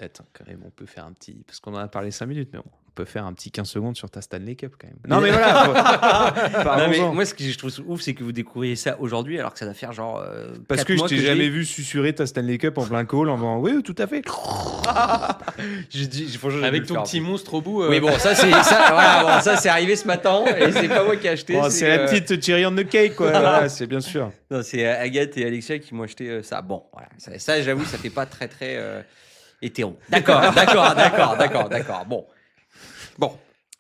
Attends, quand même, on peut faire un petit. Parce qu'on en a parlé 5 minutes, mais on peut faire un petit 15 secondes sur ta Stanley Cup quand même. Non, mais voilà. Non, mais Parlons-en. moi, ce que je trouve ouf, c'est que vous découvriez ça aujourd'hui, alors que ça doit faire genre. Parce 4 que je mois t'ai que jamais l'ai. vu susurrer ta Stanley Cup en plein call en disant oui, tout à fait. Franchement, Avec ton petit monstre au bout. Oui, bon, ça, voilà, bon, ça, c'est arrivé ce matin et c'est pas moi qui ai acheté. Bon, c'est la petite cherry on the cake, quoi. Voilà, c'est bien sûr. Non, c'est Agathe et Alexia qui m'ont acheté ça. Bon, voilà. Ça, j'avoue, ça fait pas très, très hétéro. D'accord. Bon.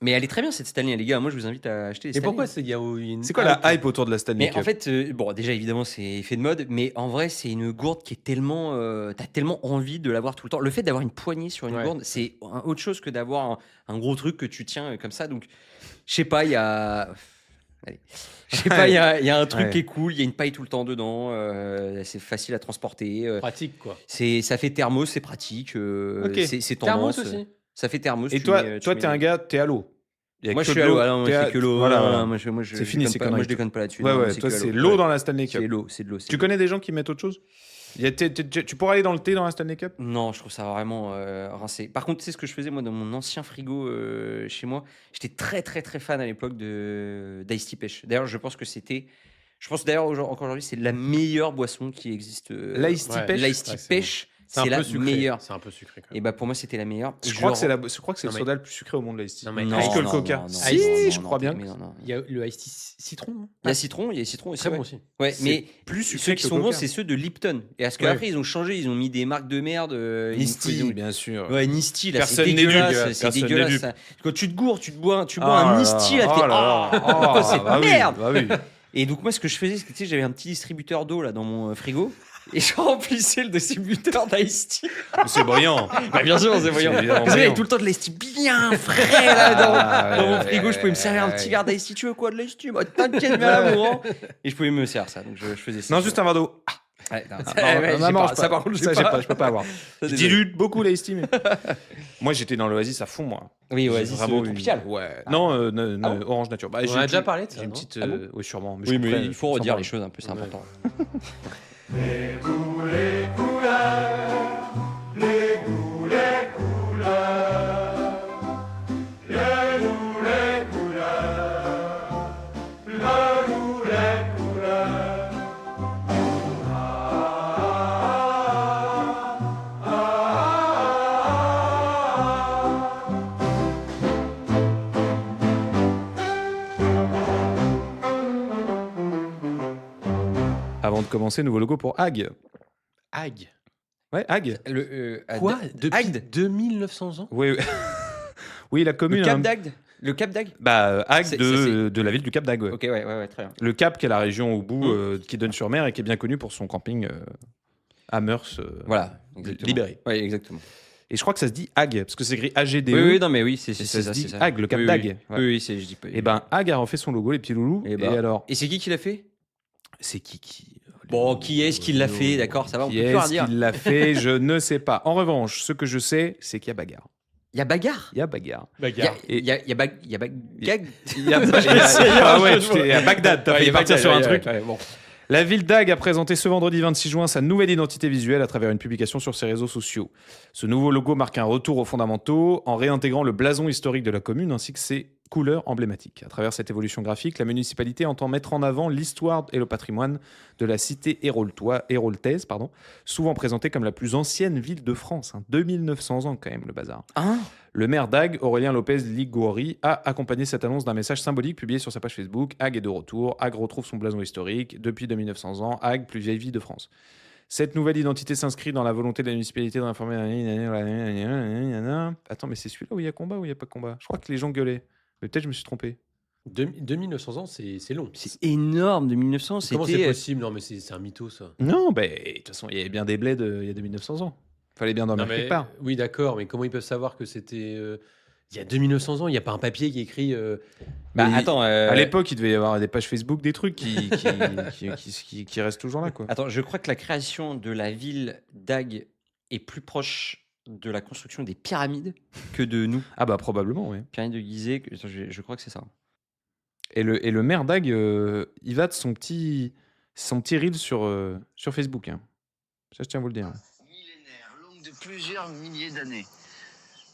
Mais elle est très bien cette Stanley, les gars. Moi, je vous invite à acheter les Et Stanley. pourquoi il y a une. C'est quoi la hype autour de la Stanley Mais Cup? en fait, bon, déjà, évidemment, c'est effet de mode, mais en vrai, c'est une gourde qui est tellement. T'as tellement envie de l'avoir tout le temps. Le fait d'avoir une poignée sur une Ouais. gourde, c'est autre chose que d'avoir un gros truc que tu tiens comme ça. Donc, je sais pas, il y a. Allez. Je sais pas, il y a un truc Ouais. qui est cool, il y a une paille tout le temps dedans, c'est facile à transporter. Pratique, quoi. Ça fait thermos, c'est pratique. Ok. C'est Thermos tendance. aussi. Ça fait thermos. Et tu toi, mets- tu toi, mets- t'es un gars, t'es à l'eau. Il y a Moi, que je suis de à l'eau. l'eau. Ah non, moi, T'es je à- fais que l'eau. Voilà, Non, voilà. non, moi, C'est fini, c'est conneries. Moi, je déconne pas là-dessus. Ouais, Non, ouais. c'est Toi, que c'est l'eau. l'eau dans la Stanley Cup. C'est l'eau, c'est de l'eau. Tu connais des gens qui mettent autre chose? Tu pourrais aller dans le thé dans la Stanley Cup? Non, je trouve ça vraiment rincé. Par contre, tu sais ce que je faisais moi dans mon ancien frigo chez moi? J'étais très très très fan à l'époque d'Ice Tea Pêche. D'ailleurs, je pense d'ailleurs encore aujourd'hui, c'est la meilleure boisson qui existe. L'Ice Tea Ouais. Pêche? L'Ice Tea Ouais, c'est Pêche, C'est un c'est la peu sucré. meilleure. C'est un peu sucré, quand Et même. bah pour moi, c'était la meilleure. Je crois que c'est Non, le mais- soda le plus sucré au monde, l'Ice Tea. Non, mais Non, Plus que le non, Coca. non, non, Si, non, je non, crois bien. mais non. Il y a le Ice Tea citron. Non Il y a citron aussi. Très ouais. bon aussi. Ouais, C'est mais plus sucré ceux que qui le sont bons, Coca. c'est ceux de Lipton. Et parce Ouais. qu'après, ils ont changé, ils ont mis des marques de merde. Misty, bien sûr. Ouais, Nisty, là, Personne c'est n'est dégueulasse. dupe. C'est Personne n'est dégueulasse. dupe. Ça. Quand tu te gourres, tu bois Ah un là Nisty, là, là, tu fais oh là là. quoi cette bah oui, merde. bah oui. Et donc, moi, ce que je faisais, c'est que tu sais, j'avais un petit distributeur d'eau là dans mon frigo. Et je remplissais le distributeur d'Ice Tea. Mais c'est brillant. Bah, bien sûr, c'est voyant. évidemment Vous savez, brillant. avec tout le temps de l'Ice Tea bien frais là dans mon ouais, frigo. Je pouvais me servir un ouais. petit verre d'Ice Tea. Tu veux quoi de l'Ice Tea? Bah, t'inquiète, bien l'amour. Et je pouvais me servir ça. Donc, je faisais ça. Non, juste un verre d'eau. Ouais, non, Non, ouais, non, j'ai mange pas- pas. ça, par contre, Ça, j'ai pas. je peux pas avoir. Ça, Je désolé. dilue beaucoup l'Ice Tea, mais... Moi, j'étais dans l'Oasis à fond, moi. Oui, J'ai Oasis vraiment eu- tropical. Ouais. Non, Ah bon Orange Nature. Bah, On a déjà parlé de ça, J'ai une non petite... Ah bon oui, sûrement. Oui, je mais pourrais- il faut sans redire parler. les choses un peu, c'est important. Avant de commencer, nouveau logo pour Hag. Hag. Ouais, Hag. Quoi Depuis Agde 2900 ans Oui, oui. Oui, la commune... Le Cap hein. d'Agde Le Cap d'Agde Bah, Hag C'est- de la ville du Cap d'Agde, ouais. Ok, ouais, très bien. Le Cap, qui est la région au bout qui donne sur mer et qui est bien connue pour son camping à Meurs Voilà. exactement. libéré. Oui, exactement. Et je crois que ça se dit Hag, parce que c'est écrit AGDE. Oui, non, mais oui, c'est Et ça. ça se dit c'est Hag, le Cap oui, d'Agde. Oui, Ouais. oui, je dis pas. Et ben, Hag a refait son logo, les petits loulous. Et Et, ben. alors, Et c'est qui l'a fait? c'est qui Bon, qui est-ce qui l'a fait? D'accord, ça va, on peut Qui plus rien est-ce dire. qui l'a fait? Je ne sais pas. En revanche, ce que je sais, c'est qu'il y a bagarre. Il y a bagarre. Il y a bagarre. Bagarre. Il y a gag. Il y a, Ah ouais, à Bagdad, t'as failli partir sur un truc. Bon. La ville d'Agde a présenté ce vendredi 26 juin sa nouvelle identité visuelle à travers une publication sur ses réseaux sociaux. Ce nouveau logo marque un retour aux fondamentaux en réintégrant le blason historique de la commune ainsi que ses couleurs emblématiques. À travers cette évolution graphique, la municipalité entend mettre en avant l'histoire et le patrimoine de la cité héroltaise, souvent présentée comme la plus ancienne ville de France. 2900 ans quand même, le bazar. Hein? Le maire d'Agde, Aurélien Lopez Ligori, a accompagné cette annonce d'un message symbolique publié sur sa page Facebook. Agde est de retour. Agde retrouve son blason historique. Depuis 2900 ans, Agde, plus vieille ville de France. Cette nouvelle identité s'inscrit dans la volonté de la municipalité d'informer... Attends, mais c'est celui-là où il y a combat ou il n'y a pas combat? Je crois que les gens gueulaient. Mais peut-être je me suis trompé. 2900 ans, c'est long. C'est énorme de 1900. Comment c'est C'était. possible? Non, mais c'est un mytho, ça. Non, ben, de toute façon, il y avait bien des bleds il y a 2900 ans. Fallait bien dormir Non, mais- quelque part. Oui, d'accord, mais comment ils peuvent savoir que c'était il y a 2900 ans? Il n'y a pas un papier qui écrit. Bah, Mais attends. À l'époque, il devait y avoir des pages Facebook, des trucs qui restent toujours là, quoi. Attends, je crois que la création de la ville d'Agde est plus proche de la construction des pyramides que de nous. Ah bah probablement, oui. Pyramide de Gizeh, attends, je crois que c'est ça. Et le maire d'Agde, il va de son petit reel sur Facebook. Hein. Ça, je tiens à vous le dire. Millénaire, longue de plusieurs milliers d'années.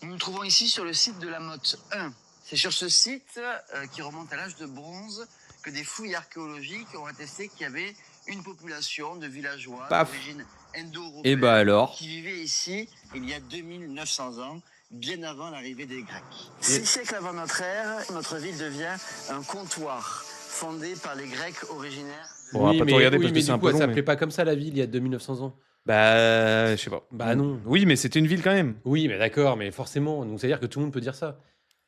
Nous nous trouvons ici sur le site de la Motte 1. C'est sur ce site, qui remonte à l'âge de bronze, que des fouilles archéologiques ont attesté qu'il y avait une population de villageois Paf. d'origine indo-européenne Et bah alors. qui vivaient ici il y a 2900 ans, bien avant l'arrivée des Grecs. 6 siècles avant notre ère, notre ville devient un comptoir fondé par les Grecs originaires. Bon, on va pas tout regarder parce que mais c'est du un coup, peu elle long, s'appelait mais- pas comme ça la ville il y a 2900 ans. Bah, je sais pas. Bah non. Oui, mais c'était une ville quand même. Oui, mais d'accord, mais forcément. Donc, c'est-à-dire que tout le monde peut dire ça.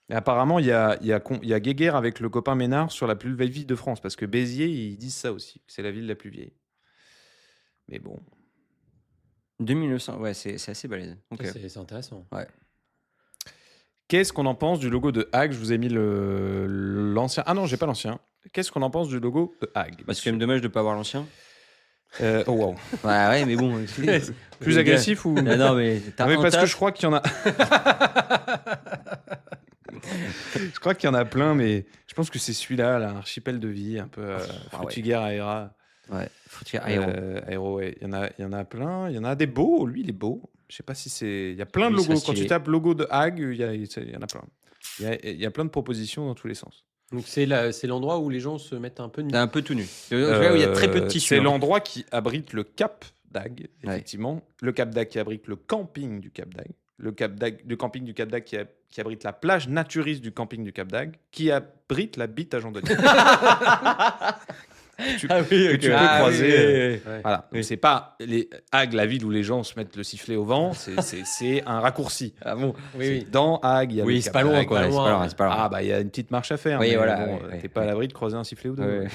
Et apparemment, il y a guéguerre avec le copain Ménard sur la plus vieille ville de France, parce que Béziers, ils disent ça aussi, que c'est la ville la plus vieille. Mais bon. 2900, ouais, c'est assez balèze. Ok. C'est intéressant. Qu'est-ce qu'on en pense du logo de Hague? Je vous ai mis l'ancien. Ah non, j'ai pas l'ancien. Qu'est-ce qu'on en pense du logo de Hague? Bah, c'est quand même dommage de pas avoir l'ancien. Oh wow. Ouais, mais bon. Plus agressif ou. Ah non, mais t'as Ah oui, un parce que taf. je crois qu'il y en a. Je crois qu'il y en a plein, mais je pense que c'est celui-là, là, Archipel de vie, un peu Frutiguère Aéra. Ouais, faut dire aéro. Aéro, ouais. Il y en a plein. Il y en a des beaux. Lui, il est beau. Je sais pas si c'est. Il y a plein de Oui, il serait logos. Quand stylé. tu tapes logo de Hague, il y en a plein. Il y a plein de propositions dans tous les sens. Donc, c'est l'endroit où les gens se mettent un peu nu. T'es un peu tout nu. C'est là où il y a très peu de tissu. C'est hein. l'endroit qui abrite le Cap d'Agde, Ouais. effectivement. Le Cap d'Agde qui abrite le camping du Cap d'Agde. Le camping du Cap d'Agde qui abrite la plage naturiste du camping du Cap d'Agde, qui abrite la bite à Jean Denis. Ah oui, que ok. tu peux Ah croiser. oui, oui, oui. Ouais. Voilà. Donc, c'est pas Hague, la ville où les gens se mettent le sifflet au vent, c'est un raccourci. Ah bon. Oui. Dans Hague, il y a le Oui, Cap c'est pas loin, d'Agde. quoi. pas C'est loin. pas loin, c'est pas loin. Ah bah il y a une petite marche à faire. Oui, mais voilà, bon, ouais, t'es ouais, pas à ouais. l'abri de croiser un sifflet ou deux. Ouais.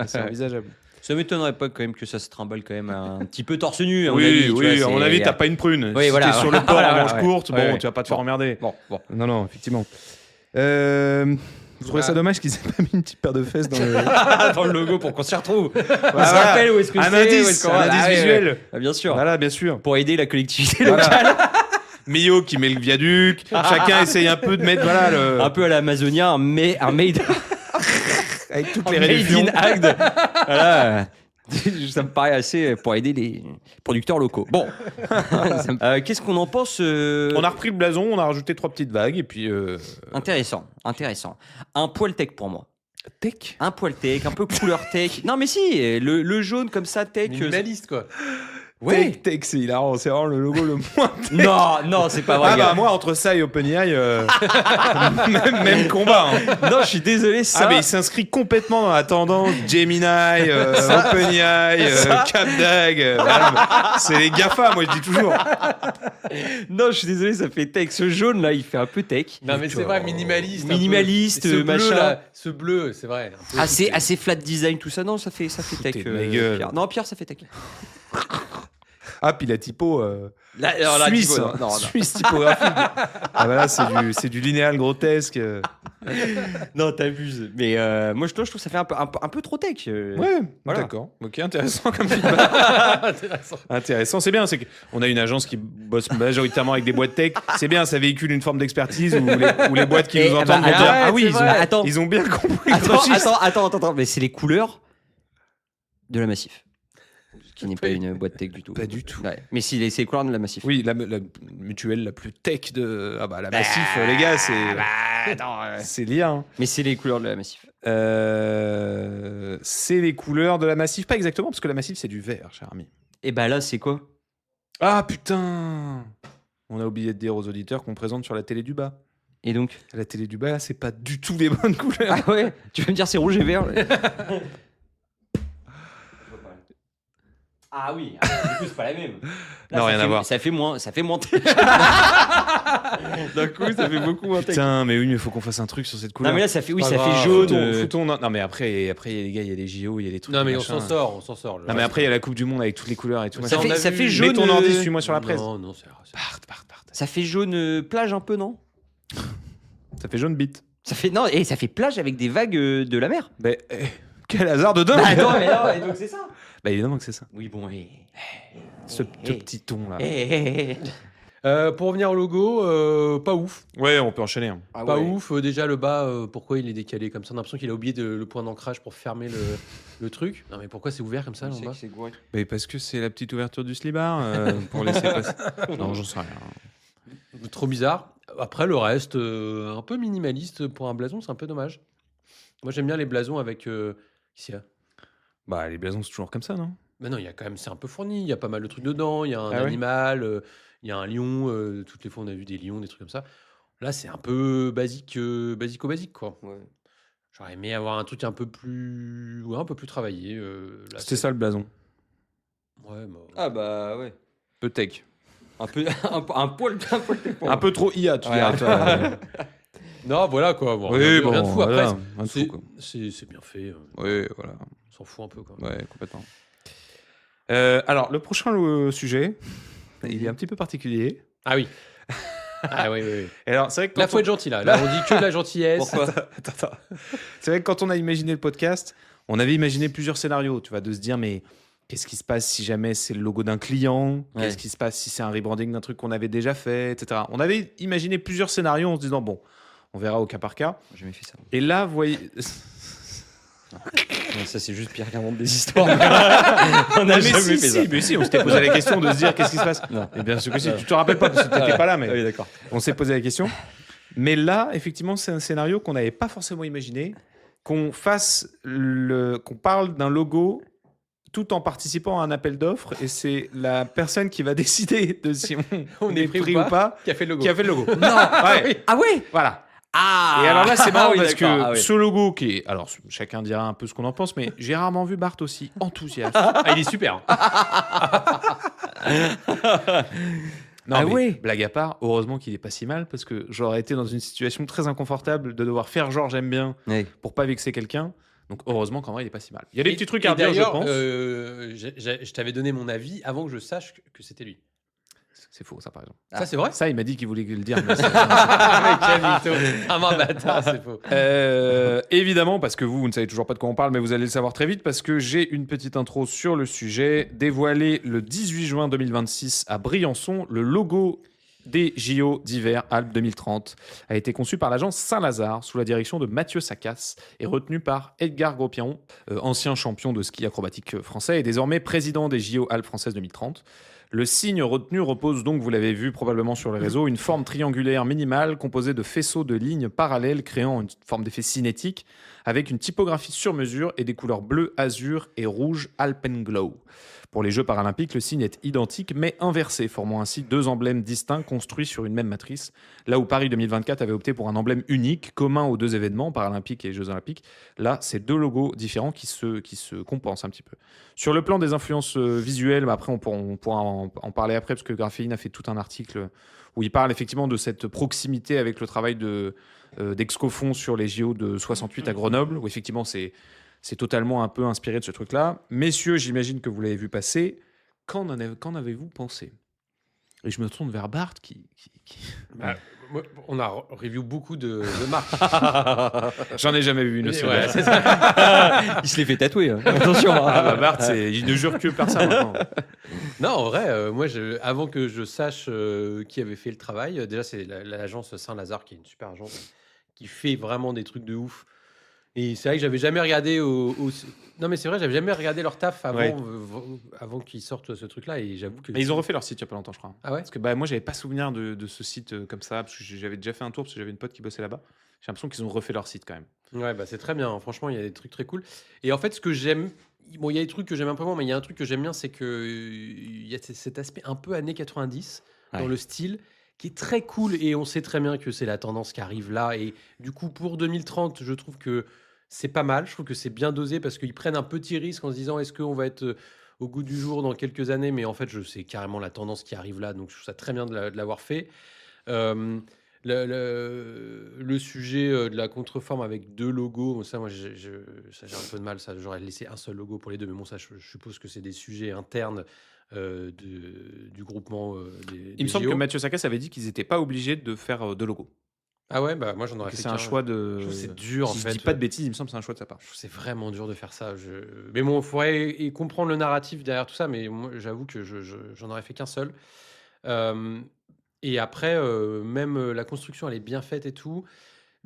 C'est envisageable. Ça m'étonnerait pas quand même que ça se trimballe quand même un petit peu torse nu. À mon Oui, avis, tu oui, vois, à mon c'est- avis, t'as pas une prune. Oui, Si voilà, t'es sur le voilà, port voilà, en manche ouais. courte, Ouais, bon, ouais. tu vas pas te faire emmerder. Bon, bon. Non, non, effectivement. Vous trouvez ça Ah. dommage qu'ils aient pas mis une petite paire de fesses dans le. Dans le logo pour qu'on s'y retrouve. On se Voilà. rappelle où est-ce que Un c'est. indice, où est-ce qu'on un va. indice Ah, ouais, visuel. ouais. Ah, bien sûr. Voilà, bien sûr. Pour aider la collectivité Voilà. locale. Mio qui met le viaduc. Chacun essaye un peu de mettre voilà Un peu à l'Amazonia, mais un made, avec toutes un les made réductions. in Agde. Voilà. Ça me paraît assez pour aider les producteurs locaux. Bon. Qu'est-ce qu'on en pense On a repris le blason, on a rajouté 3 petites vagues et puis. Intéressant, intéressant. Un poil tech pour moi. Tech. Un poil tech, un peu couleur tech. Non mais si, le jaune comme ça, tech. Minimaliste, quoi. Ouais. Tech, c'est hilarant. C'est vraiment le logo le moins. Non, non, c'est pas vrai. Ah gars. bah moi entre ça et OpenAI, même combat. Hein. Non, je suis désolé, ça. Ah mais il s'inscrit complètement dans la tendance Gemini, OpenAI, CapDag. Voilà, mais c'est les GAFA, moi je dis toujours. Non, je suis désolé, ça fait tech. Ce jaune là, il fait un peu tech. Non, mais c'est vrai, minimaliste. un peu. Minimaliste, Et ce bleu, machin. là, ce bleu, c'est vrai. un peu Assez flat design, tout ça. Non, ça fait tech. Foutez de ma gueule. Pierre. Non, Pierre, ça fait tech. Ah puis la typo Là, alors là, suisse, Thibaut, hein. non, non. Suisse typographique. Ah bah là c'est du linéal grotesque. Non, t'abuses. Mais moi, je trouve que ça fait un peu trop tech. Ouais, Voilà. d'accord. Ok, intéressant comme feedback. intéressant. Intéressant, c'est bien. C'est qu'on a une agence qui bosse majoritairement avec des boîtes tech. C'est bien, ça véhicule une forme d'expertise où les boîtes qui Eh, nous bah, entendent vont dire arrête, ah oui, c'est ils vrai. ont, Attends. ils ont bien compris. Attends, mais c'est les couleurs de la Massif. Qui n'est pas une boîte tech du tout. Pas du tout. Ouais. Mais si, c'est les couleurs de la Massif. Oui, la mutuelle la plus tech de. Ah bah la Massif, les gars, c'est lié. Hein. Mais c'est les couleurs de la Massif. C'est les couleurs de la Massif, pas exactement, parce que la Massif c'est du vert, cher ami. Et bah là, c'est quoi? Ah putain, on a oublié de dire aux auditeurs qu'on présente sur la télé du bas. Et donc? La télé du bas, c'est pas du tout les bonnes couleurs. Ah ouais? Tu veux me dire c'est rouge et vert? Ah oui, du coup c'est pas la même. Là, Non, ça rien fait- à voir. Ça fait moins tech. D'un coup, ça fait beaucoup moins tech. Putain, mais oui, mais faut qu'on fasse un truc sur cette couleur. Non mais là ça fait Pas ça grave. fait jaune. Non mais après les gars, il y a les JO, il y a les trucs. Non, mais on machin. s'en sort, on s'en sort. Non mais après il y a la Coupe du Monde avec toutes les couleurs et tout. Ça machin. fait- on a ça vu. fait Mets jaune. ton ordi, suis-moi sur la presse. Non, c'est. Part. Ça fait jaune plage un peu, non? Ça fait jaune bite. Ça fait non, et ça fait plage avec des vagues de la mer. Mais quel hasard de dingue. Bah attends, mais non, et donc c'est ça. Bah évidemment que c'est ça. Oui bon Ce petit ton là. Pour revenir au logo, pas ouf. Ouais, on peut enchaîner. Hein. Ah Pas ouais. ouf. Déjà, le bas, pourquoi il est décalé comme ça? On a l'impression qu'il a oublié le point d'ancrage pour fermer le truc. Non, mais pourquoi c'est ouvert comme ça Je là, en sais bas? que c'est gouré. Mais parce que c'est la petite ouverture du slibard pour laisser passer. Non, j'en sais rien. Trop bizarre. Après, le reste, un peu minimaliste pour un blason, c'est un peu dommage. Moi, j'aime bien les blasons avec. Qu'est-ce qu'il y a? Bah, les blasons, c'est toujours comme ça, non? Mais non, il y a quand même, c'est un peu fourni. Il y a pas mal de trucs dedans. Il y a un Ah ouais animal, il y a un lion. Toutes les fois, on a vu des lions, des trucs comme ça. Là, c'est un peu basique, quoi. Ouais. J'aurais aimé avoir un truc un peu plus, ouais, un peu plus travaillé. Là, C'était ça le blason. Ouais, bah, Ah bah ouais. Peu tech. Un peu, un poil dépend. Un peu trop IA, tu Ouais. diras. toi. Non, voilà quoi. Bon, Oui, rien bon, de fou. voilà, Après, un c'est, trou, quoi. c'est bien fait. Oui, voilà. On s'en fout un peu, quoi. Ouais, complètement. Alors, le prochain sujet, il est un petit peu particulier. Ah oui. Ah oui, oui, oui. Et alors, c'est vrai que Là, quand faut être gentil, là. Là, on dit que de la gentillesse. Pourquoi? Attends. C'est vrai que quand on a imaginé le podcast, on avait imaginé plusieurs scénarios, tu vois, de se dire, mais qu'est-ce qui se passe si jamais c'est le logo d'un client? Ouais. Qu'est-ce qui se passe si c'est un rebranding d'un truc qu'on avait déjà fait, etc. On avait imaginé plusieurs scénarios en se disant, bon, on verra au cas par cas. J'ai jamais fait ça. Et là, vous voyez... Non, ça c'est juste Pierre qui invente des histoires. On Non, a mais jamais si, fait si, ça. mais si, on s'était posé la question de se dire qu'est-ce qui se passe. Non. Et bien sûr que si, tu te rappelles pas parce que tu n'étais pas là, mais Ah oui, d'accord. on s'est posé la question. Mais là, effectivement, c'est un scénario qu'on n'avait pas forcément imaginé, qu'on parle d'un logo tout en participant à un appel d'offres, et c'est la personne qui va décider de si on est pris ou pas Qui a fait le logo. qui a fait le logo. Non. Ouais, Ah ouais. voilà. Ah. Et alors là, c'est marrant oui, parce que d'accord. Ah ouais. ce logo qui est... Alors, chacun dira un peu ce qu'on en pense, mais j'ai rarement vu Bart aussi enthousiaste. Ah, il est super. Non, Ah mais ouais. blague à part, heureusement qu'il est pas si mal parce que j'aurais été dans une situation très inconfortable de devoir faire genre j'aime bien Ouais. pour pas vexer quelqu'un. Donc heureusement qu'en vrai il est pas si mal. Il y a des Et- petits trucs et à redire, je d'ailleurs, pense. je t'avais donné mon avis avant que je sache que c'était lui. C'est faux ça par exemple. Ça, c'est vrai? Ça il m'a dit qu'il voulait le dire. Mais Ah, mais quel mytho. Ah, mon bâtard, c'est faux. évidemment parce que vous ne savez toujours pas de quoi on parle mais vous allez le savoir très vite parce que j'ai une petite intro sur le sujet. Dévoilé le 18 juin 2026 à Briançon, le logo des JO d'hiver Alpes 2030 a été conçu par l'agence Saint-Lazare sous la direction de Mathieu Sacas et retenu par Edgar Gros-Piron, ancien champion de ski acrobatique français et désormais président des JO Alpes françaises 2030. Le signe retenu repose donc, vous l'avez vu probablement sur les réseaux, une forme triangulaire minimale composée de faisceaux de lignes parallèles créant une forme d'effet cinétique avec une typographie sur mesure et des couleurs bleu, azur et rouge Alpenglow. Pour les Jeux paralympiques, le signe est identique mais inversé, formant ainsi deux emblèmes distincts construits sur une même matrice. Là où Paris 2024 avait opté pour un emblème unique, commun aux deux événements, paralympiques et Jeux olympiques, là, c'est deux logos différents qui se compensent un petit peu. Sur le plan des influences visuelles, mais après on pourra en parler après, parce que Graphéine a fait tout un article où il parle effectivement de cette proximité avec le travail d'Excofond sur les JO de 68 à Grenoble, où effectivement c'est totalement un peu inspiré de ce truc-là. Messieurs, j'imagine que vous l'avez vu passer. Qu'en avez-vous pensé? Et je me tourne vers Bart qui... Bah, on a review beaucoup de marques. J'en ai jamais vu une aussi. Ouais, belle. c'est ça. Il se l'est fait tatouer. Hein. Attention. Hein. Ah bah Bart, il ne jure que par ça maintenant. Non, en vrai, moi, avant que je sache qui avait fait le travail, déjà, c'est l'agence Saint-Lazare, qui est une super agence, qui fait vraiment des trucs de ouf. Et c'est vrai que j'avais jamais regardé Non, mais c'est vrai, j'avais jamais regardé leur taf avant, Ouais. Avant qu'ils sortent ce truc-là. Et j'avoue que. Mais ils ont refait leur site il y a pas longtemps, je crois. Ah ouais? Parce que bah, moi, j'avais pas souvenir de ce site comme ça, parce que j'avais déjà fait un tour, parce que j'avais une pote qui bossait là-bas. J'ai l'impression qu'ils ont refait leur site quand même. Ouais, bah c'est très bien. Franchement, il y a des trucs très cool. Et en fait, ce que j'aime, bon, il y a des trucs que j'aime un peu moins, mais il y a un truc que j'aime bien, c'est que il y a cet aspect un peu années 90 dans Ouais. le style qui est très cool. Et on sait très bien que c'est la tendance qui arrive là. Et du coup, pour 2030, je trouve que c'est pas mal. Je trouve que c'est bien dosé parce qu'ils prennent un petit risque en se disant est-ce qu'on va être au goût du jour dans quelques années. Mais en fait, je sais carrément la tendance qui arrive là. Donc, je trouve ça très bien de l'avoir fait. Euh, le sujet de la contreforme avec deux logos, ça, moi, ça, j'ai un peu de mal. Ça, j'aurais laissé un seul logo pour les deux, mais bon, ça, je suppose que c'est des sujets internes du groupement Il me semble JO. que Mathieu Sakas avait dit qu'ils n'étaient pas obligés de faire de logo. Ah ouais, bah moi, j'en aurais Que fait c'est un qu'un. choix de. Je trouve que c'est dur, en si je fait. dis pas de bêtises, il me semble que c'est un choix de sa part. Je trouve que c'est vraiment dur de faire ça. Mais bon, il faudrait comprendre le narratif derrière tout ça, mais moi, j'avoue que j'en aurais fait qu'un seul. Et après, même la construction, elle est bien faite et tout.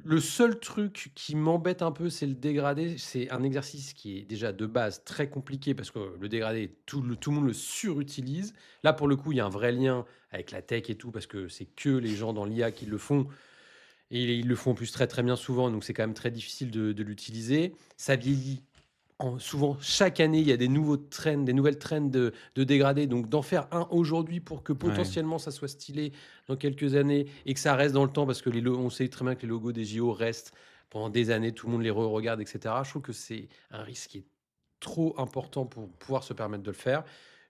Le seul truc qui m'embête un peu, c'est le dégradé. C'est un exercice qui est déjà de base très compliqué parce que le dégradé, tout le monde le surutilise. Là, pour le coup, il y a un vrai lien avec la tech et tout parce que c'est que les gens dans l'IA qui le font. Et ils le font en plus très très bien souvent, donc c'est quand même très difficile de l'utiliser. Ça vieillit. Souvent, chaque année, il y a des nouveaux trends, des nouvelles trends de dégradés. Donc, d'en faire un aujourd'hui pour que Ouais. potentiellement ça soit stylé dans quelques années et que ça reste dans le temps, parce que on sait très bien que les logos des JO restent pendant des années, tout le monde les re-regarde, etc. Je trouve que c'est un risque qui est trop important pour pouvoir se permettre de le faire.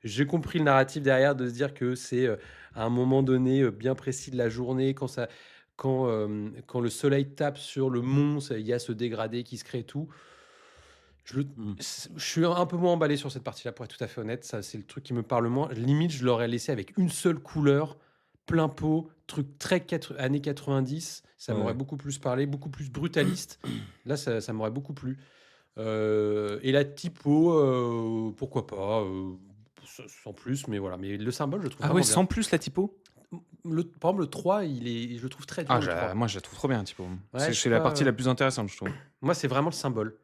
J'ai compris le narratif derrière de se dire que c'est à un moment donné bien précis de la journée, quand le soleil tape sur le mont, il y a ce dégradé qui se crée et tout. Je suis un peu moins emballé sur cette partie-là, pour être tout à fait honnête. Ça, c'est le truc qui me parle moins. Limite, je l'aurais laissé avec une seule couleur, plein pot, truc très années 90. Ça Ouais. m'aurait beaucoup plus parlé, beaucoup plus brutaliste. Là, ça m'aurait beaucoup plu. Et la typo, pourquoi pas, sans plus, mais voilà. Mais le symbole, je le trouve Ah vraiment ouais, bien. sans plus la typo. Par exemple, le 3, je le trouve très dur. Ah, le 3. moi je la trouve trop bien la typo. Ouais, c'est je c'est sais la pas, partie la plus intéressante, je trouve. Moi, c'est vraiment le symbole.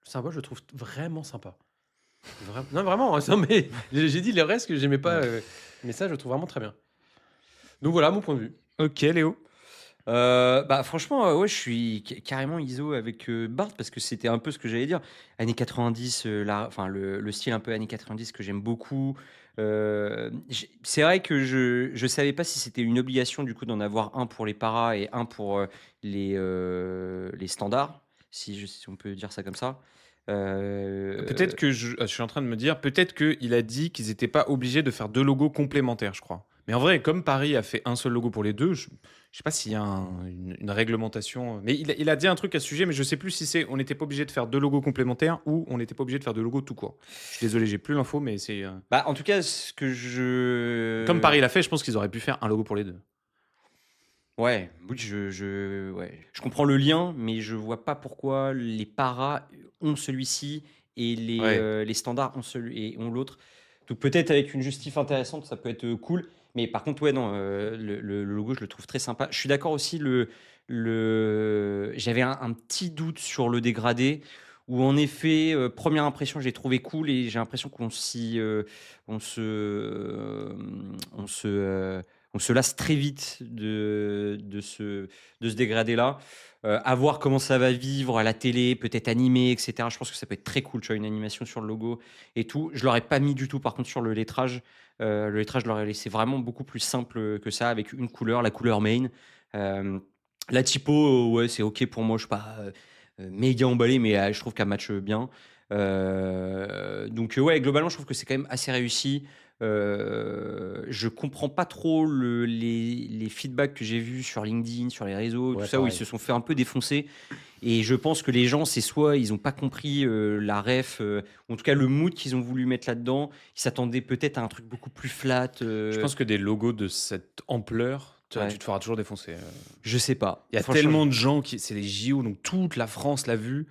Le symbole, je le trouve vraiment sympa. Non, vraiment, hein, non, mais j'ai dit le reste que j'aimais pas, mais ça, je le trouve vraiment très bien. Donc voilà mon point de vue. Ok, Léo. Bah franchement, ouais, je suis carrément ISO avec Bart parce que c'était un peu ce que j'allais dire. Années 90, enfin le style un peu années 90 que j'aime beaucoup. C'est vrai que je savais pas si c'était une obligation du coup d'en avoir un pour les paras et un pour les standards, si on peut dire ça comme ça. Peut-être que je suis en train de me dire, peut-être qu'il a dit qu'ils n'étaient pas obligés de faire deux logos complémentaires, je crois. Mais en vrai, comme Paris a fait un seul logo pour les deux, je sais pas s'il y a une réglementation. Mais il a dit un truc à ce sujet, mais je sais plus si c'est on n'était pas obligé de faire deux logos complémentaires ou on n'était pas obligé de faire deux logos tout court. Je suis désolé, j'ai plus l'info, mais c'est. Bah en tout cas, ce que je Comme Paris l'a fait, je pense qu'ils auraient pu faire un logo pour les deux. Ouais, oui, je comprends le lien, mais je vois pas pourquoi les paras ont celui-ci et Ouais. les standards ont celui et ont l'autre. Donc peut-être avec une justif intéressante, ça peut être cool. Mais par contre, ouais, non, le logo, je le trouve très sympa. Je suis d'accord aussi. J'avais un petit doute sur le dégradé, où en effet, première impression, j'ai trouvé cool et j'ai l'impression on se lasse très vite de ce dégradé-là. À voir comment ça va vivre à la télé, peut-être animé, etc. Je pense que ça peut être très cool, tu vois, une animation sur le logo et tout. Je l'aurais pas mis du tout, par contre, sur le lettrage. Le lettrage, je l'aurais laissé vraiment beaucoup plus simple que ça, avec une couleur, la couleur main. La typo, ouais, c'est OK pour moi. Je suis pas méga emballé, mais je trouve qu'elle match bien. Donc, ouais, globalement, je trouve que c'est quand même assez réussi. Je comprends pas trop les feedbacks que j'ai vus sur LinkedIn, sur les réseaux, Ouais, tout ça, où ils pareil. se sont fait un peu défoncer. Et je pense que les gens, c'est soit ils ont pas compris la ref, ou en tout cas le mood qu'ils ont voulu mettre là-dedans. Ils s'attendaient peut-être à un truc beaucoup plus flat. Je pense que des logos de cette ampleur, tu Ouais. te feras toujours défoncer. Je sais pas. Il y a Franchement, tellement de gens qui. C'est les JO, donc toute la France l'a vu.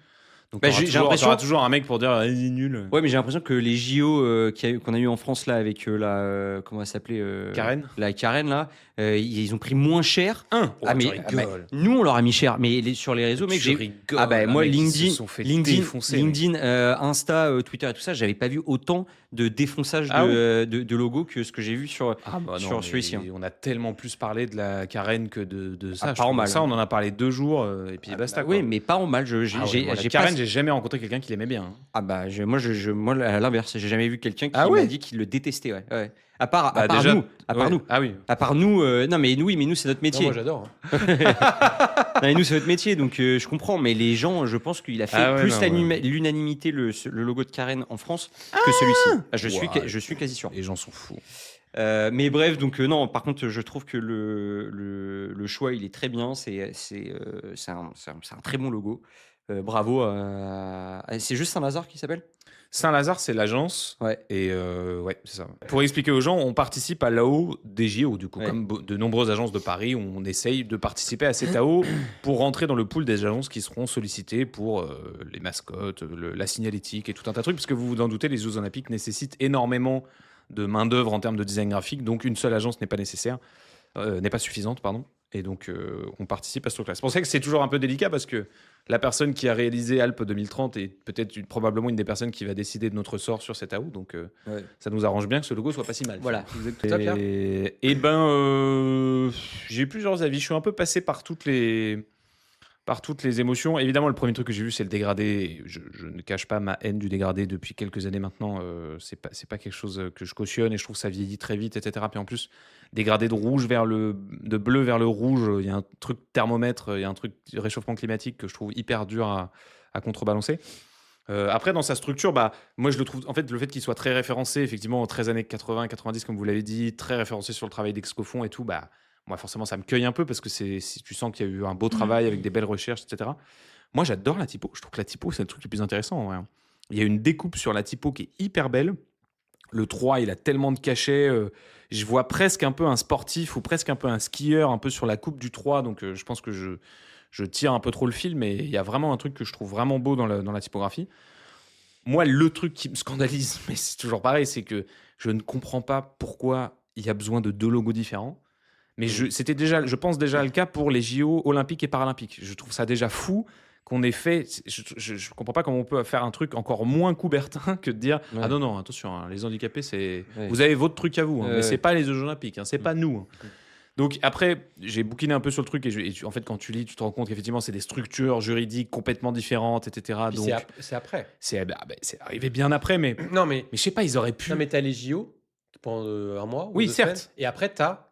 Donc Bah, t'auras j'ai l'impression- t'auras toujours un mec pour dire il est nul. Ouais, mais j'ai l'impression que les JO qu'on a eu en France là avec comment elle s'appelait Karen la Karen là, ils ont pris moins cher. rigoles. Nous on leur a mis cher, mais sur les réseaux, mec, Tu j'ai rigoles. ah bah moi mec, ils se LinkedIn, sont fait défoncer, mec. LinkedIn, Insta, Twitter et tout ça, j'avais pas vu autant de défonçage Ah de logos que ce que j'ai vu sur Ah bah sur non, celui-ci. mais on a tellement plus parlé de la Karen que de ça. Ah, je pas en trouve. mal, Ça, hein. on en a parlé 2 jours et puis basta. quoi. Oui, mais pas en mal. Ah ouais, moi, la J'ai Karen, pas- j'ai jamais rencontré quelqu'un qui l'aimait bien. hein. Ah bah moi à l'inverse, j'ai jamais vu quelqu'un qui Ah m'a ouais dit qu'il le détestait. Ouais, ouais. À part Bah, déjà, nous, à part ouais. nous. Ah oui. À part nous, non mais oui, mais nous c'est notre Non, métier. moi j'adore. hein. Non, mais nous c'est notre métier, donc je comprends. Mais les gens, je pense qu'il a fait Ah ouais, plus non, l'unanimité le logo de Karen en France que celui-ci. Ah, Ouah, je suis quasi sûr. Les gens sont fous. Mais bref, donc non. Par contre, je trouve que le choix il est très bien. C'est un très bon logo. Bravo. C'est juste Saint-Lazare qui s'appelle. Saint-Lazare, c'est l'agence. Ouais. Et ouais, c'est ça. Pour expliquer aux gens, on participe à l'AO des JO, du coup, Ouais. comme de nombreuses agences de Paris, on essaye de participer à cette AO pour rentrer dans le pool des agences qui seront sollicitées pour les mascottes, la signalétique et tout un tas de trucs, parce que vous vous en doutez, les Jeux Olympiques nécessitent énormément de main-d'œuvre en termes de design graphique, donc une seule agence n'est pas nécessaire. n'est pas suffisante, pardon. Et donc, on participe à ce truc-là. C'est pour ça que c'est toujours un peu délicat parce que la personne qui a réalisé Alpes 2030 est peut-être probablement une des personnes qui va décider de notre sort sur cet AO. Donc, Ouais. ça nous arrange bien que ce logo soit pas si mal. Voilà. Toi, Pierre Et j'ai plusieurs avis. Je suis un peu passé par toutes les émotions. Évidemment, le premier truc que j'ai vu, c'est le dégradé. Je ne cache pas ma haine du dégradé depuis quelques années maintenant. C'est pas quelque chose que je cautionne et je trouve que ça vieillit très vite, etc. Puis en plus, dégradé de bleu vers le rouge, il y a un truc thermomètre, il y a un truc réchauffement climatique que je trouve hyper dur à contrebalancer. Après, dans sa structure, moi je le trouve, en fait, le fait qu'il soit très référencé, effectivement, 13 années 80, 90, comme vous l'avez dit, très référencé sur le travail d'Excofond et tout, moi forcément ça me cueille un peu parce que tu sens qu'il y a eu un beau travail avec des belles recherches, etc. Moi j'adore la typo, je trouve que la typo c'est le truc le plus intéressant en vrai. Il y a une découpe sur la typo qui est hyper belle. Le 3 il a tellement de cachets, je vois presque un peu un sportif ou presque un peu un skieur un peu sur la coupe du 3, donc je pense que je tire un peu trop le fil, mais il y a vraiment un truc que je trouve vraiment beau dans la typographie. Moi, le truc qui me scandalise, mais c'est toujours pareil, c'est que je ne comprends pas pourquoi il y a besoin de 2 logos différents. Mais c'était déjà, je pense déjà le cas pour les JO olympiques et paralympiques. Je trouve ça déjà fou qu'on ait fait. Je ne comprends pas comment on peut faire un truc encore moins Coubertin que de dire Ouais. ah non, attention, hein, les handicapés, Ouais. vous avez votre truc à vous, hein, mais Ouais. c'est pas les Jeux olympiques, hein, c'est pas nous. hein. Donc après, j'ai bouquiné un peu sur le truc en fait, quand tu lis, tu te rends compte qu'effectivement, c'est des structures juridiques complètement différentes, etc. Puis Donc c'est après. c'est arrivé bien après, mais Non, mais je sais pas, ils auraient pu. non, mais t'as les JO pendant un mois ou Oui, 2 certes. semaines, et après t'as